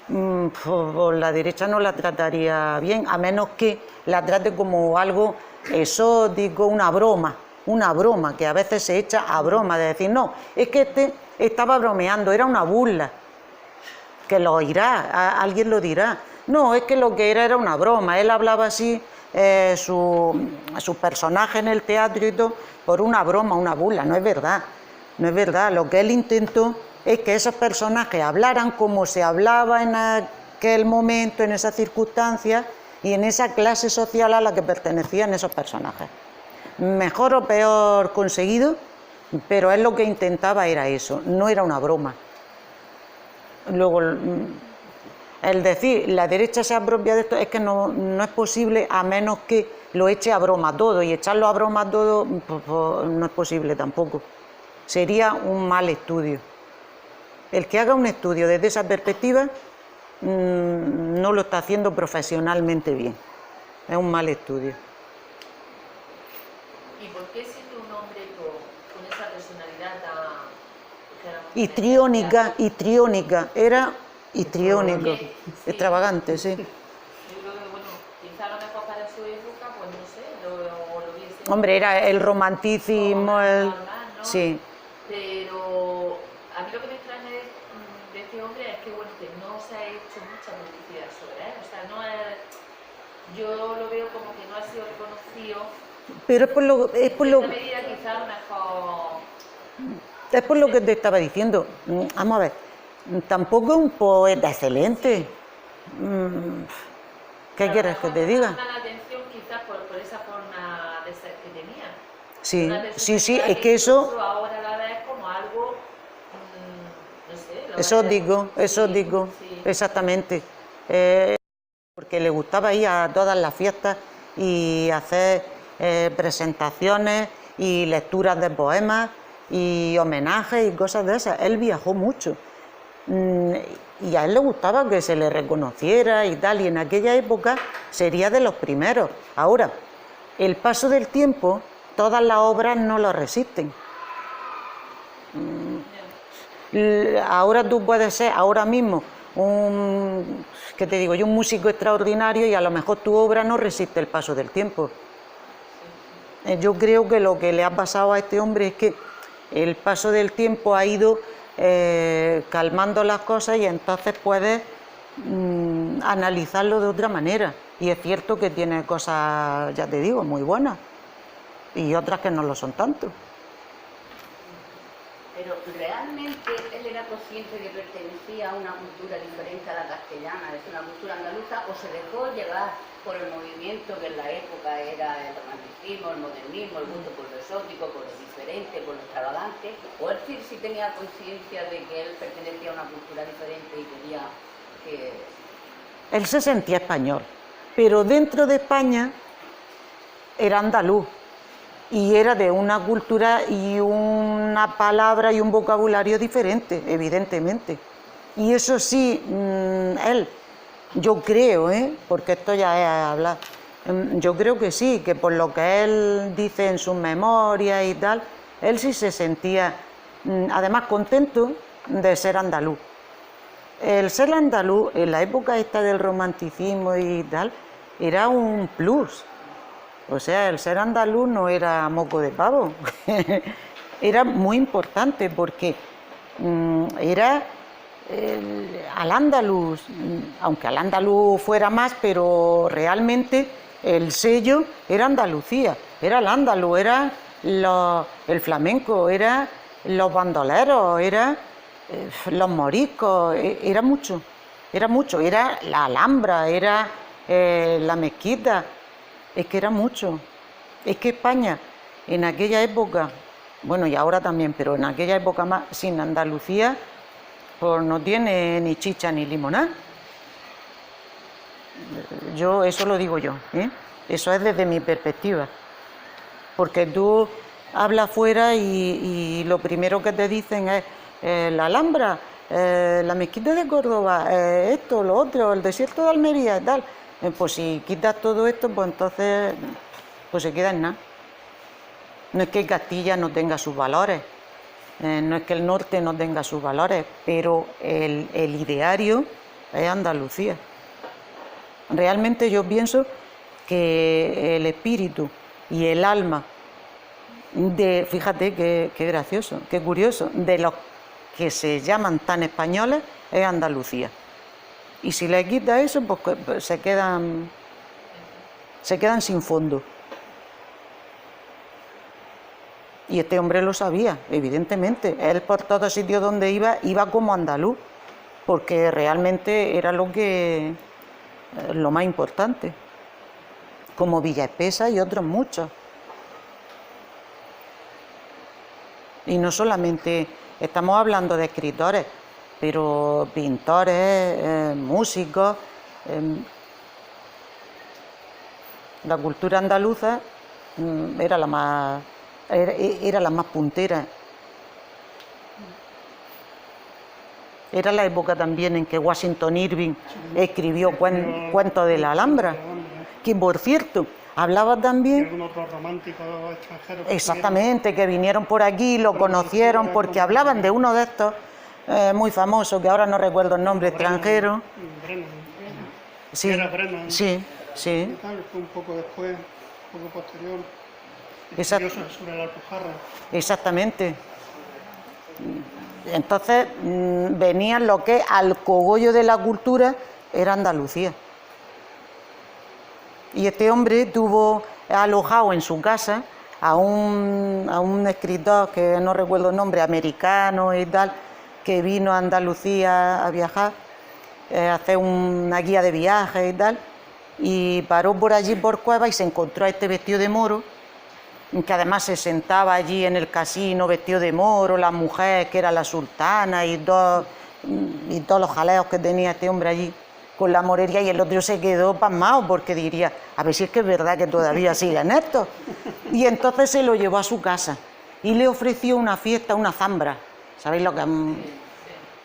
S3: pues la derecha no la trataría bien, a menos que la trate como algo exótico, una broma, que a veces se echa a broma, de decir, no, es que este estaba bromeando, era una burla, que lo oirá, alguien lo dirá. No, es que lo que era una broma, él hablaba así, su personaje en el teatro y todo, por una broma, una burla, no es verdad, lo que él intentó es que esos personajes hablaran como se hablaba en aquel momento, en esas circunstancias y en esa clase social a la que pertenecían esos personajes. Mejor o peor conseguido, pero él lo que intentaba era eso, no era una broma. Luego, el decir la derecha se apropia de esto es que no es posible, a menos que lo eche a broma todo, y echarlo a broma todo pues no es posible tampoco. Sería un mal estudio. El que haga un estudio desde esa perspectiva no lo está haciendo profesionalmente bien. Es un mal estudio.
S5: ¿Y por qué siendo un hombre
S3: histriónica, era histriónico, extravagante, sí.
S5: Yo creo que, bueno, quizá a lo mejor para su época, pues no sé, lo viese.
S3: Hombre, era el romanticismo,
S5: normal, ¿no?
S3: sí.
S5: Pero a mí lo que me extraña de este hombre es que, bueno, que no se ha hecho mucha publicidad sobre él. O sea, no es, yo lo veo como que no ha sido reconocido.
S3: Pero es por lo,
S5: En esta medida quizá a lo mejor...
S3: es por lo que te estaba diciendo. Vamos a ver, tampoco es un poeta excelente. ¿Qué quieres que te diga?
S5: Llama la atención quizás por esa forma de ser que tenía.
S3: Sí,
S5: Una
S3: sí,
S5: personalidad
S3: es que eso...
S5: incluso ahora la ves como algo, no sé... lo
S3: Eso
S5: ves-
S3: digo,
S5: sí.
S3: exactamente. Porque le gustaba ir a todas las fiestas y hacer presentaciones y lecturas de poemas y homenajes y cosas de esas. Él viajó mucho y a él le gustaba que se le reconociera y tal, y en aquella época sería de los primeros. Ahora, el paso del tiempo, todas las obras no lo resisten. Ahora tú puedes ser ahora mismo un músico extraordinario y a lo mejor tu obra no resiste el paso del tiempo. Yo creo que lo que le ha pasado a este hombre es que el paso del tiempo ha ido calmando las cosas y entonces puedes analizarlo de otra manera. Y es cierto que tiene cosas, ya te digo, muy buenas y otras que no lo son tanto.
S6: Pero ¿realmente él era consciente de que pertenecía a una cultura diferente a la castellana, es una cultura andaluza, o se dejó llevar por el movimiento que en la época era el romanticismo, el modernismo, el gusto por lo exótico, por lo diferente, por lo extravagante? O es decir, si tenía conciencia de que él pertenecía a una cultura diferente y quería que...
S3: Él se sentía español, pero dentro de España era andaluz. Y era de una cultura y una palabra y un vocabulario diferente, evidentemente. Y eso sí, él, yo creo, porque esto ya es hablar, yo creo que sí, que por lo que él dice en sus memorias y tal, él sí se sentía, además, contento de ser andaluz. El ser andaluz, en la época esta del romanticismo y tal, era un plus. O sea, el ser andaluz no era moco de pavo, era muy importante porque era al andaluz, aunque al andaluz fuera más, pero realmente el sello era Andalucía, era el andaluz, era el flamenco, era los bandoleros, era los moriscos, era mucho, era la Alhambra, era la mezquita. Es que era mucho. Es que España, en aquella época, bueno, y ahora también, pero en aquella época más, sin Andalucía, pues no tiene ni chicha ni limonada. Eso lo digo yo, Eso es desde mi perspectiva. Porque tú hablas fuera y lo primero que te dicen es la Alhambra, la mezquita de Córdoba, esto, lo otro, el desierto de Almería y tal. Pues si quitas todo esto, pues entonces pues se queda en nada. No es que Castilla no tenga sus valores, no es que el norte no tenga sus valores, pero el ideario es Andalucía. Realmente yo pienso que el espíritu y el alma fíjate qué gracioso, qué curioso, de los que se llaman tan españoles es Andalucía. Y si le quita eso, pues se quedan sin fondo. Y este hombre lo sabía, evidentemente. Él por todos sitios donde iba como andaluz, porque realmente era lo más importante. Como Villaespesa y otros muchos. Y no solamente estamos hablando de escritores, pero pintores, músicos. La cultura andaluza era la más puntera. Era la época también en que Washington Irving escribió Cuentos de la Alhambra, que por cierto, Hablaba
S2: Y
S3: también,
S2: algunos otros románticos extranjeros.
S3: exactamente, que vinieron por aquí, lo conocieron, porque hablaban de uno de estos muy famosos, que ahora no recuerdo el nombre, extranjero.
S2: Brennan.
S3: Sí,
S2: Era Brennan.
S3: sí, sí,
S2: Y tal, fue un poco después, un poco posterior.
S3: Exacto.
S2: Escribió sobre la Alpujarra.
S3: exactamente. Entonces venían lo que al cogollo de la cultura era Andalucía. Y este hombre tuvo alojado en su casa a un escritor que no recuerdo el nombre, americano y tal, que vino a Andalucía a viajar, a hacer una guía de viaje y tal, y paró por allí por Cueva y se encontró a este vestido de moro, que además se sentaba allí en el casino vestido de moro, la mujer que era la sultana y todos los jaleos que tenía este hombre allí con la morería, y el otro se quedó pasmado porque diría, a ver si es que es verdad que todavía siguen esto. Y entonces se lo llevó a su casa y le ofreció una fiesta, una zambra, ¿sabéis lo que es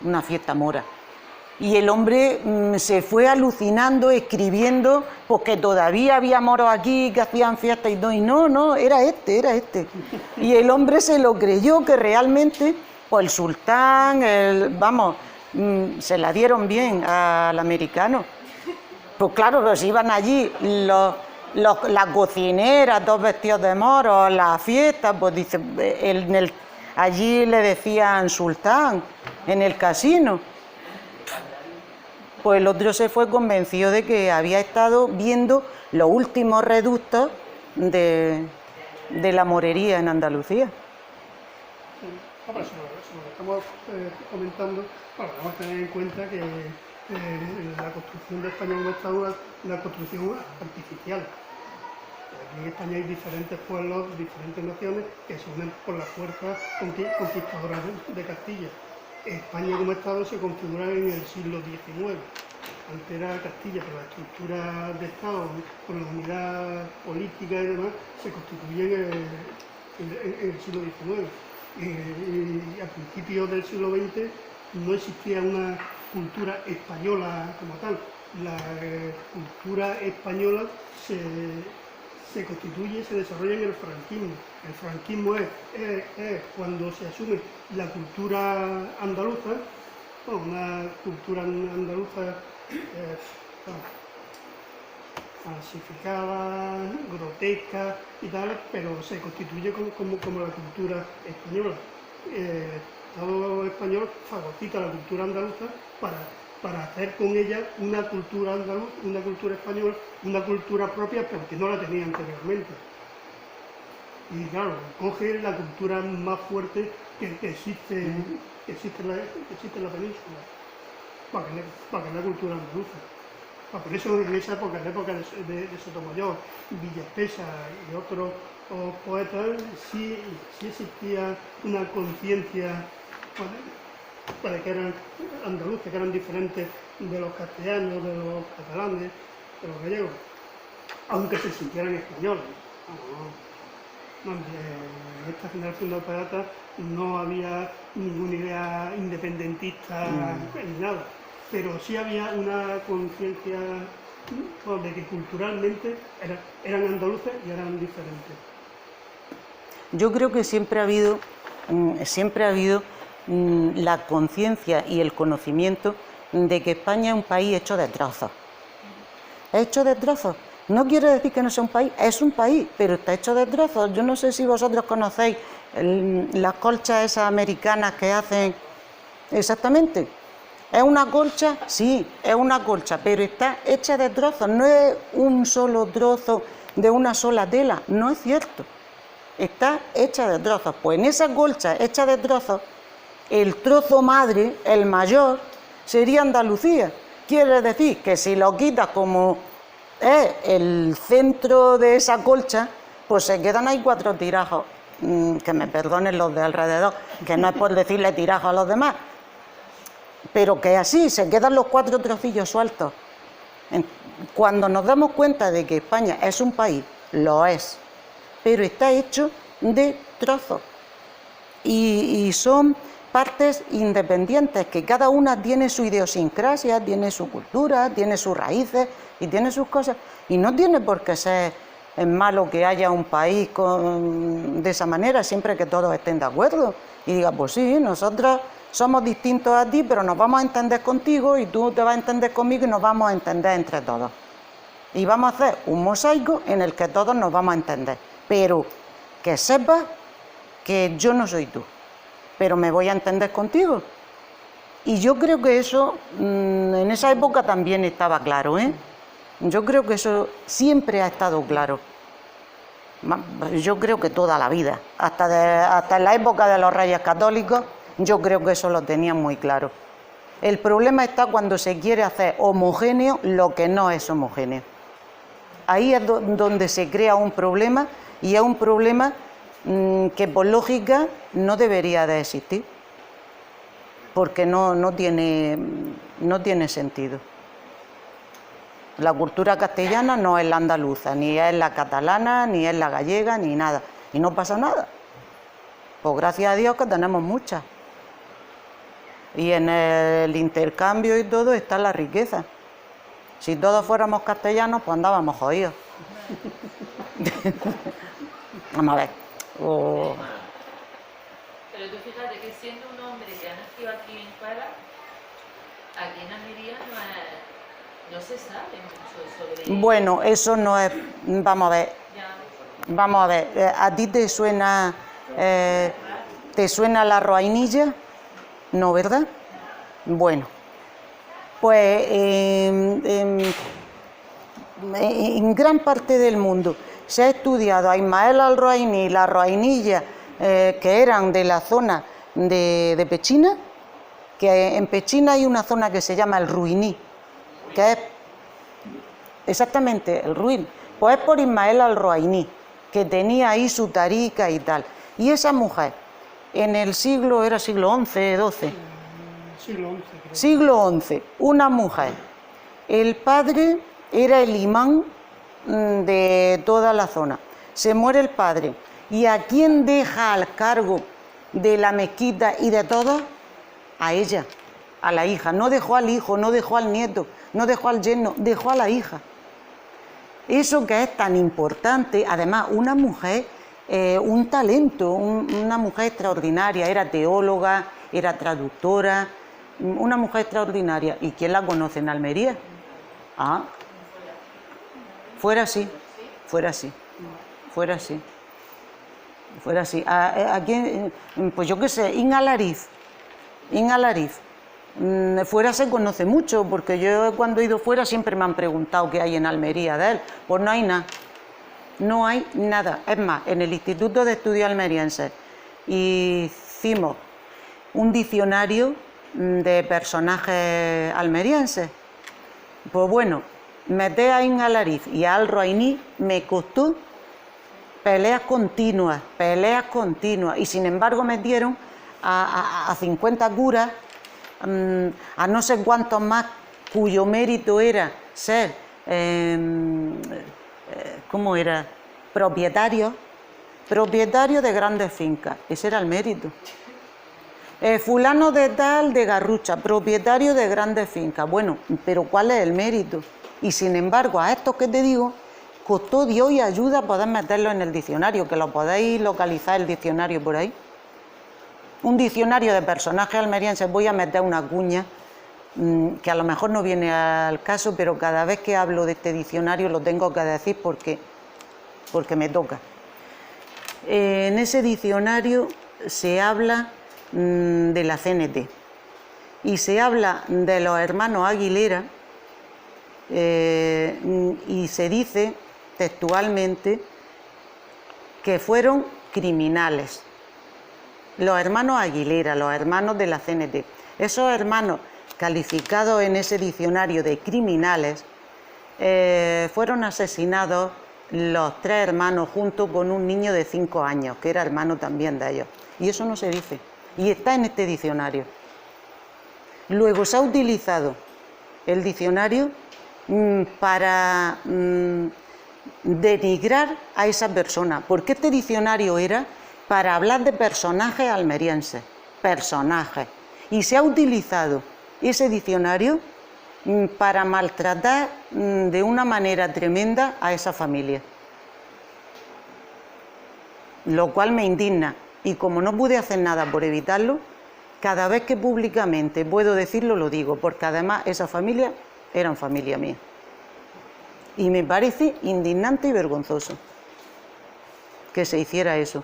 S3: una fiesta mora? Y el hombre se fue alucinando, escribiendo, porque todavía había moros aquí que hacían fiestas y todo, y no, era este. Y el hombre se lo creyó, que realmente, pues el sultán, se la dieron bien al americano. Pues claro, pues iban allí las cocineras, todos vestidos de moros, la fiesta, pues dice, allí le decían sultán, en el casino. Pues el otro se fue convencido de que había estado viendo los últimos reductos de la morería en Andalucía.
S2: Sobre lo que estamos comentando, bueno, tenemos que tener en cuenta que la construcción de España como Estado es una construcción artificial. Aquí en España hay diferentes pueblos, diferentes naciones que se unen por las fuerzas conquistadoras de Castilla. España como Estado se configura en el siglo XIX. Antes era Castilla, pero la estructura de Estado, con la unidad política y demás, se constituye en el siglo XIX. Y a principios del siglo XX no existía una cultura española como tal. La cultura española se constituye, se desarrolla en el franquismo. El franquismo es cuando se asume la cultura andaluza, una cultura andaluza falsificada, grotesca y tal, pero se constituye como la cultura española. El Estado español fagocita la cultura andaluza para hacer con ella una cultura andaluza, una cultura española, una cultura propia, porque no la tenía anteriormente. Y claro, coge la cultura más fuerte que existe en la península, para que es la cultura andaluza. Por eso en esa época, en la época de Sotomayor, Villaspesa y otros poetas, sí existía una conciencia para que eran andaluces, que eran diferentes de los castellanos, de los catalanes, de los gallegos, aunque se sintieran españoles. En esta generación de poetas no había ninguna idea independentista ni nada, pero sí había una conciencia de que culturalmente eran andaluces y eran diferentes.
S3: Yo creo que siempre ha habido la conciencia y el conocimiento de que España es un país hecho de trozos. Es hecho de trozos. No quiere decir que no sea un país, es un país, pero está hecho de trozos. Yo no sé si vosotros conocéis las colchas esas americanas que hacen exactamente. ¿Es una colcha? Sí, es una colcha, pero está hecha de trozos, no es un solo trozo de una sola tela, no es cierto. Está hecha de trozos. Pues en esa colcha hecha de trozos, el trozo madre, el mayor, sería Andalucía. Quiere decir que si lo quitas como es el centro de esa colcha, pues se quedan ahí 4 tirajos, que me perdonen los de alrededor, que no es por decirle tirajos a los demás, pero que así, se quedan los 4 trocillos sueltos. Cuando nos damos cuenta de que España es un país, lo es, pero está hecho de trozos y son partes independientes, que cada una tiene su idiosincrasia, tiene su cultura, tiene sus raíces y tiene sus cosas, y no tiene por qué ser es malo que haya un país de esa manera, siempre que todos estén de acuerdo. Y diga, pues sí, nosotros somos distintos a ti, pero nos vamos a entender contigo y tú te vas a entender conmigo y nos vamos a entender entre todos. Y vamos a hacer un mosaico en el que todos nos vamos a entender. Pero que sepas que yo no soy tú, pero me voy a entender contigo. Y yo creo que eso en esa época también estaba claro, ¿eh? Yo creo que eso siempre ha estado claro. Yo creo que toda la vida, hasta en la época de los Reyes Católicos, yo creo que eso lo tenían muy claro. El problema está cuando se quiere hacer homogéneo lo que no es homogéneo. Ahí es donde se crea un problema, y es un problema que por lógica no debería de existir, porque no tiene sentido. La cultura castellana no es la andaluza, ni es la catalana, ni es la gallega, ni nada. Y no pasa nada. Pues gracias a Dios que tenemos muchas. Y en el intercambio y todo está la riqueza. Si todos fuéramos castellanos, pues andábamos jodidos. Vamos a ver.
S5: Pero tú fíjate que siendo un hombre que ha nacido aquí en Para, aquí en Almería no se sabe mucho sobre...
S3: Bueno, eso no es... Vamos a ver. Vamos a ver. ¿A ti te suena la roainilla? No, ¿verdad? Bueno. Pues en gran parte del mundo se ha estudiado a Ismael al-Roaini y la roainilla que eran de la zona de Pechina, que en Pechina hay una zona que se llama el Ruiní, que es exactamente el Ruin, pues es por Ismael al-Roaini, que tenía ahí su tarica y tal. Y esa mujer, en el siglo XI, XII, siglo XI, una mujer, el padre era el imán de toda la zona, se muere el padre, ¿y a quién deja al cargo de la mezquita y de todo? A ella, a la hija. No dejó al hijo, no dejó al nieto, no dejó al yerno, dejó a la hija. Eso que es tan importante, además una mujer, un talento, una mujer extraordinaria, era teóloga, era traductora, una mujer extraordinaria. ¿Y quién la conoce en Almería? Ah, fuera así, fuera así, fuera así, fuera así. Aquí, pues yo qué sé, Inga Lariz, fuera se conoce mucho, porque yo cuando he ido fuera siempre me han preguntado qué hay en Almería de él. Pues no hay nada, no hay nada. Es más, en el Instituto de Estudios Almerienses hicimos un diccionario de personajes almerienses. Pues bueno, meter a Inga Lariz y a al-Roaini me costó peleas continuas, y sin embargo metieron a 50 curas, a no sé cuántos más, cuyo mérito era ser, ¿cómo era? Propietario de grandes fincas. Ese era el mérito. Fulano de tal de Garrucha, propietario de grandes fincas. Bueno, pero ¿cuál es el mérito? Y sin embargo, a estos que te digo, costó Dios y ayuda poder meterlo en el diccionario, que lo podéis localizar el diccionario por ahí. Un diccionario de personajes almerienses. Voy a meter una cuña que a lo mejor no viene al caso, pero cada vez que hablo de este diccionario lo tengo que decir porque me toca. En ese diccionario se habla de la CNT y se habla de los hermanos Aguilera, y se dice textualmente que fueron criminales. Los hermanos Aguilera, los hermanos de la CNT, esos hermanos calificados en ese diccionario de criminales, fueron asesinados los tres hermanos junto con un niño de 5 años, que era hermano también de ellos. Y eso no se dice, y está en este diccionario. Luego se ha utilizado el diccionario para denigrar a esa persona, porque este diccionario era para hablar de personajes almerienses, personajes, y se ha utilizado ese diccionario para maltratar de una manera tremenda a esa familia. lo cual me indigna. Y como no pude hacer nada por evitarlo, cada vez que públicamente puedo decirlo, lo digo, porque además esa familia eran familia mía. Y me parece indignante y vergonzoso que se hiciera eso.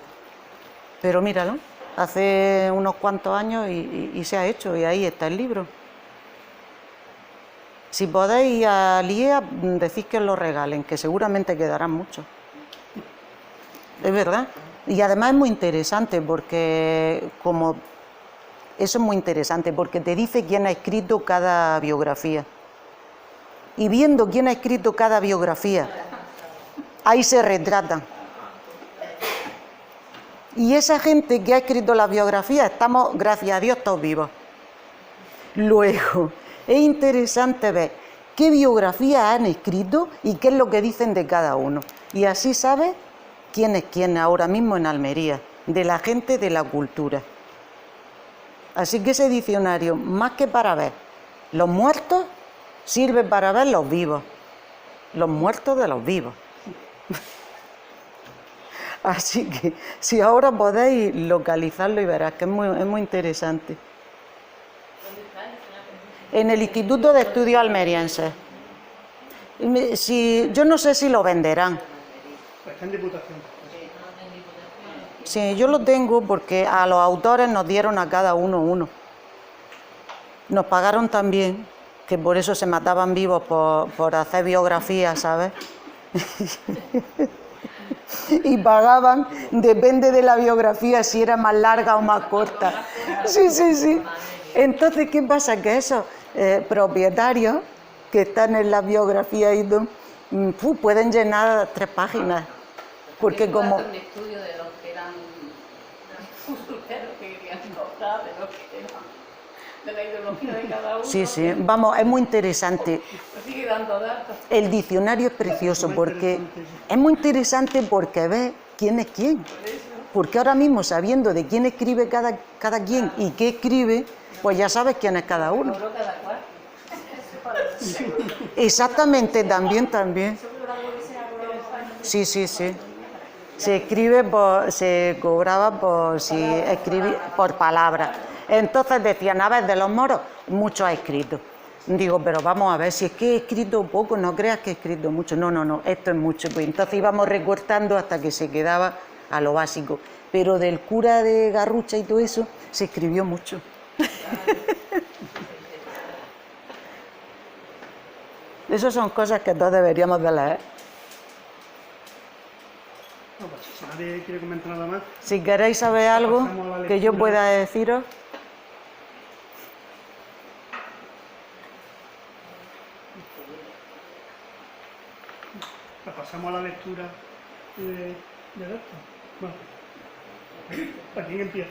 S3: Pero míralo, hace unos cuantos años y se ha hecho, y ahí está el libro. Si podéis ir a Liea, decís que os lo regalen, que seguramente quedarán muchos. Es verdad. Y además es muy interesante porque eso es muy interesante porque te dice quién ha escrito cada biografía. Y viendo quién ha escrito cada biografía, ahí se retratan. Y esa gente que ha escrito las biografías, estamos, gracias a Dios, todos vivos. Luego, es interesante ver qué biografías han escrito y qué es lo que dicen de cada uno. Y así sabes quién es quién ahora mismo en Almería, de la gente de la cultura. Así que ese diccionario, más que para ver los muertos, sirve para ver los vivos, los muertos de los vivos. Así que si ahora podéis localizarlo y verás que es muy interesante. En el Instituto de Estudios Almerienses. Yo no sé si lo venderán.
S2: Está en Diputación.
S3: Sí, yo lo tengo porque a los autores nos dieron a cada uno. Nos pagaron también, que por eso se mataban vivos por hacer biografías, ¿sabes? Y pagaban, depende de la biografía, si era más larga o más corta. Sí. Entonces, ¿qué pasa? Que esos propietarios que están en la biografía pueden llenar 3 páginas. Porque como...
S6: un estudio de los que eran usureros que querían cobrar, de los que eran de la ideología de cada uno.
S3: Sí, vamos, es muy interesante.
S6: Sigue dando datos.
S3: El diccionario es precioso porque es muy interesante porque ves quién es quién. Porque ahora mismo, sabiendo de quién escribe cada quien y qué escribe, pues ya sabes quién es cada uno. Exactamente, también. Sí. Se cobraba por si escribía por palabras. Entonces decían, a ver, de los moros, mucho ha escrito. Digo, pero vamos a ver, si es que he escrito poco, no creas que he escrito mucho. No, esto es mucho. Pues entonces íbamos recortando hasta que se quedaba a lo básico. Pero del cura de Garrucha y todo eso, se escribió mucho. Esas son cosas que todos deberíamos de leer.
S2: No, pues, si nadie quiere comentar nada más.
S3: Si queréis saber algo que yo pueda deciros.
S2: Pasamos a la lectura de esto. Bueno, ¿a quién empieza?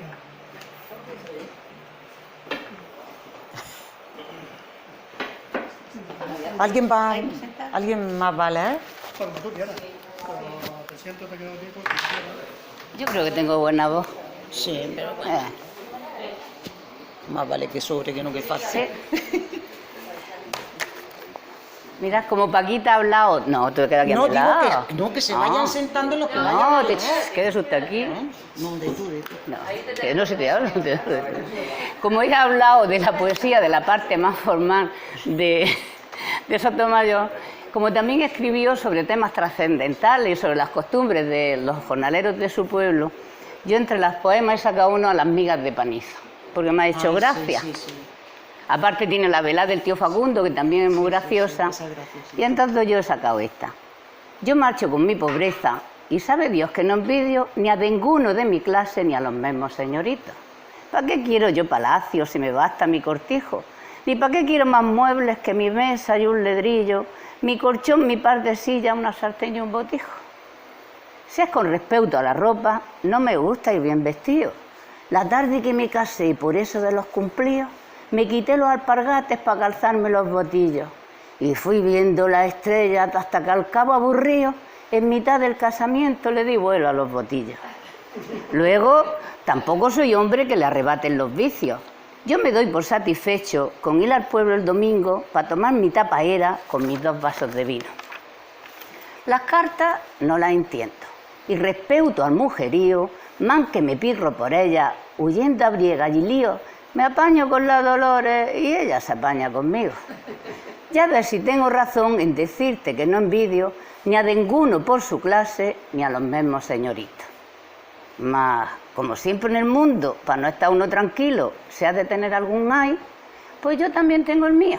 S3: ¿Alguien más va a leer?
S2: Cuando tú quieras. Te siento, te quedo tiempo.
S6: Yo creo que tengo buena voz.
S3: Sí, pero bueno. Más vale que sobre que no que falte.
S6: Mira, como Paquita ha hablado... No, tú te quedas aquí a mi lado.
S3: Que se vayan sentando los que vayan
S6: No,
S3: a leer.
S6: quédese usted aquí.
S3: No, de tú.
S6: No, que no se te habla. Como ella ha hablado de la poesía, de la parte más formal de Sotomayor, como también escribió sobre temas trascendentales y sobre las costumbres de los jornaleros de su pueblo, yo entre las poemas he sacado uno a las migas de panizo, porque me ha hecho gracia.
S3: Sí.
S6: Aparte tiene la velada del tío Facundo, que también es muy graciosa. Y entonces yo he sacado esta. Yo marcho con mi pobreza y sabe Dios que no envidio ni a ninguno de mi clase ni a los mismos señoritos. ¿Para qué quiero yo palacios si me basta mi cortijo? Ni para qué quiero más muebles que mi mesa y un ledrillo, mi colchón, mi par de sillas, una sartén y un botijo. Si es con respecto a la ropa, no me gusta ir bien vestido. La tarde que me casé y por eso de los cumplidos, me quité los alpargates para calzarme los botillos y fui viendo las estrellas hasta que al cabo aburrido, en mitad del casamiento le di vuelo a los botillos. Luego, tampoco soy hombre que le arrebaten los vicios. Yo me doy por satisfecho con ir al pueblo el domingo para tomar mi tapaera con mis 2 vasos de vino. Las cartas no las entiendo, y respecto al mujerío, man que me pirro por ella, huyendo a briega y lío, me apaño con la Dolores y ella se apaña conmigo. Ya ves si tengo razón en decirte que no envidio ni a ninguno por su clase ni a los mismos señoritos. Mas, como siempre en el mundo, para no estar uno tranquilo, se ha de tener algún ay, pues yo también tengo el mío.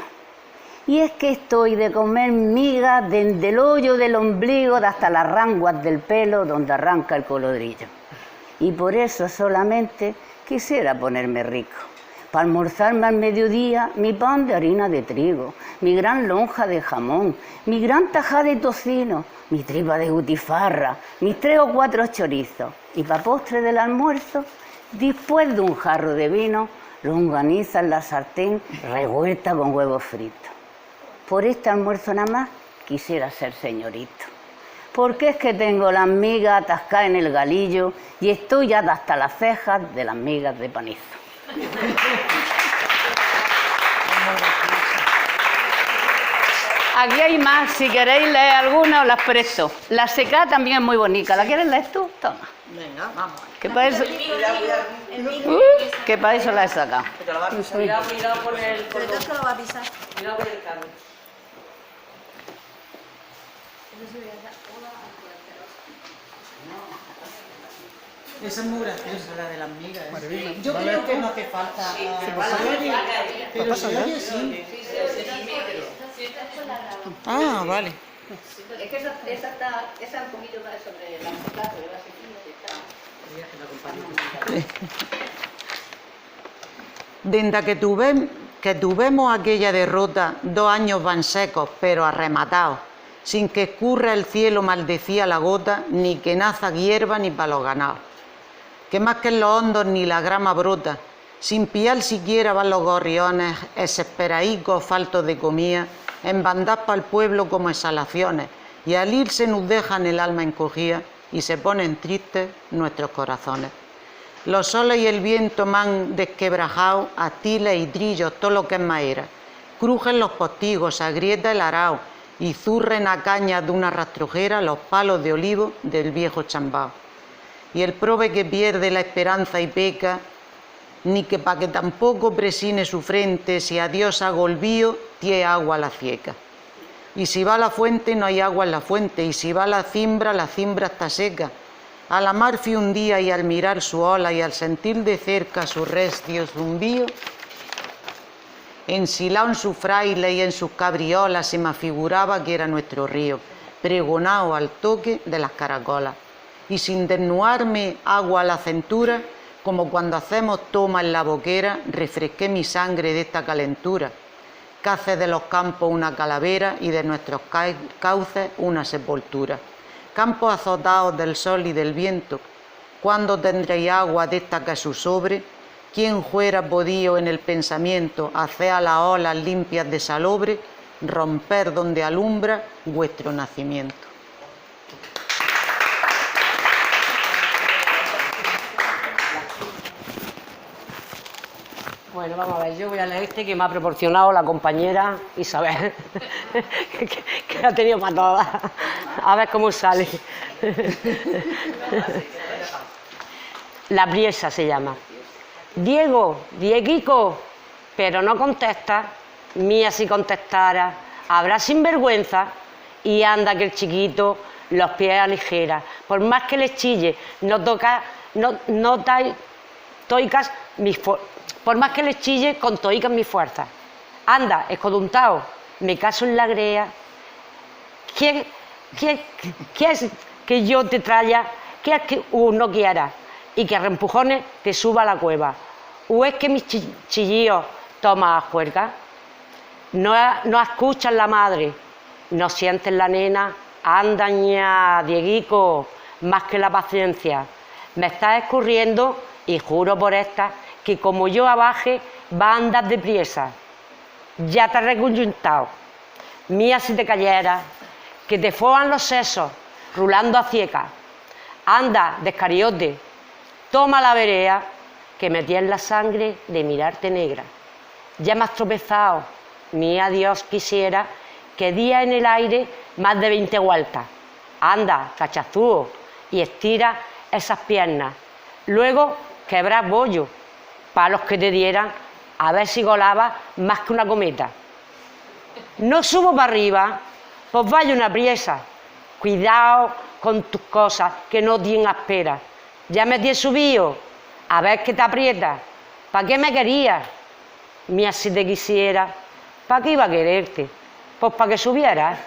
S6: Y es que estoy de comer migas desde el hoyo del ombligo hasta las ranguas del pelo donde arranca el colodrillo. Y por eso solamente quisiera ponerme rico. Para almorzarme al mediodía mi pan de harina de trigo, mi gran lonja de jamón, mi gran tajada de tocino, mi tripa de butifarra, mis 3 o 4 chorizos. Y para postre del almuerzo, después de un jarro de vino, longaniza en la sartén revuelta con huevos fritos. Por este almuerzo nada más quisiera ser señorito. Porque es que tengo las migas atascadas en el galillo y estoy ya hasta las cejas de las migas de panizo. Aquí hay más, si queréis leer alguna os las presto. La seca también es muy bonita. ¿La quieres leer tú? Toma.
S3: Venga, vamos.
S6: Que para eso, que para eso la he sacado.
S3: Cuidado con el...
S7: Pero yo se lo va a avisar.
S3: Cuidado con el cable. Esa es muy graciosa, la de las migas. Yo creo que no hace falta. Pero se oye sí. Ah, vale.
S6: Es que esa es un poquito más sobre la mujer, pero va a
S3: Desde que tuvimos aquella derrota, 2 años van secos, pero arrematados, sin que escurra el cielo maldecía la gota, ni que naza hierba ni para los ganados. Que más que en los hondos ni la grama brota, sin piar siquiera van los gorriones, desesperaicos, faltos de comida, en bandas para el pueblo como exhalaciones, y al irse nos dejan el alma encogida y se ponen tristes nuestros corazones. Los soles y el viento me han desquebrajado, astiles y trillos, todo lo que es madera. Crujen los postigos, agrieta el arao y zurren a cañas de una rastrojera los palos de olivo del viejo chambao. Y el prove que pierde la esperanza y peca, ni que pa' que tampoco presine su frente, si a Dios hago olvío, tie agua la cieca. Y si va a la fuente, no hay agua en la fuente, y si va a la cimbra está seca. A la mar fui un día y al mirar su ola y al sentir de cerca su recio zumbío, ensilado en su fraile y en sus cabriolas se me figuraba que era nuestro río, pregonado al toque de las caracolas. Y sin desnudarme agua a la cintura, como cuando hacemos toma en la boquera, refresqué mi sangre de esta calentura, que hace de los campos una calavera y de nuestros cauces una sepultura. Campos azotados del sol y del viento, ¿cuándo tendréis agua de esta que su sobre? ¿Quién fuera podido en el pensamiento hacer a las olas limpias de salobre, romper donde alumbra vuestro nacimiento?
S8: Bueno, vamos a ver, yo voy a leer este que me ha proporcionado la compañera Isabel, que ha tenido para todas. A ver cómo sale. La Priesa se llama. Diego, Dieguico, pero no contesta. Mía si contestara, habrá sinvergüenza. Y anda que el chiquito los pies aligera. Por más que le chille, toicas mis por más que le chille, con toicas mis fuerzas. Anda, escoduntao, me caso en la grea. ¿Qué es que yo te traiga? ¿Qué es que no quiera? Y que a reempujones te suba a la cueva. ¿O es que mis chillíos toman a juerga? No escuchas la madre, no sientes la nena. Anda, ña, Dieguico, más que la paciencia. Me estás escurriendo y juro por esta que como yo abaje va a andar deprisa. Ya te he reconjuntado. Mía si te cayeras, que te foan los sesos, rulando a cieca. Anda, descariote, toma la verea, que me tienes la sangre de mirarte negra. Ya me has tropezado, mía Dios quisiera, que día en el aire más de 20 vueltas. Anda, cachazúo, y estira esas piernas. Luego quebrar bollos, palos que te dieran, a ver si volabas más que una cometa. No subo para arriba, pues vaya una priesa. Cuidado con tus cosas, que no tienen espera. Ya me tienes subido, a ver qué te aprieta. ¿Para qué me querías? Mira, si te quisiera, ¿para qué iba a quererte? Pues para que subieras.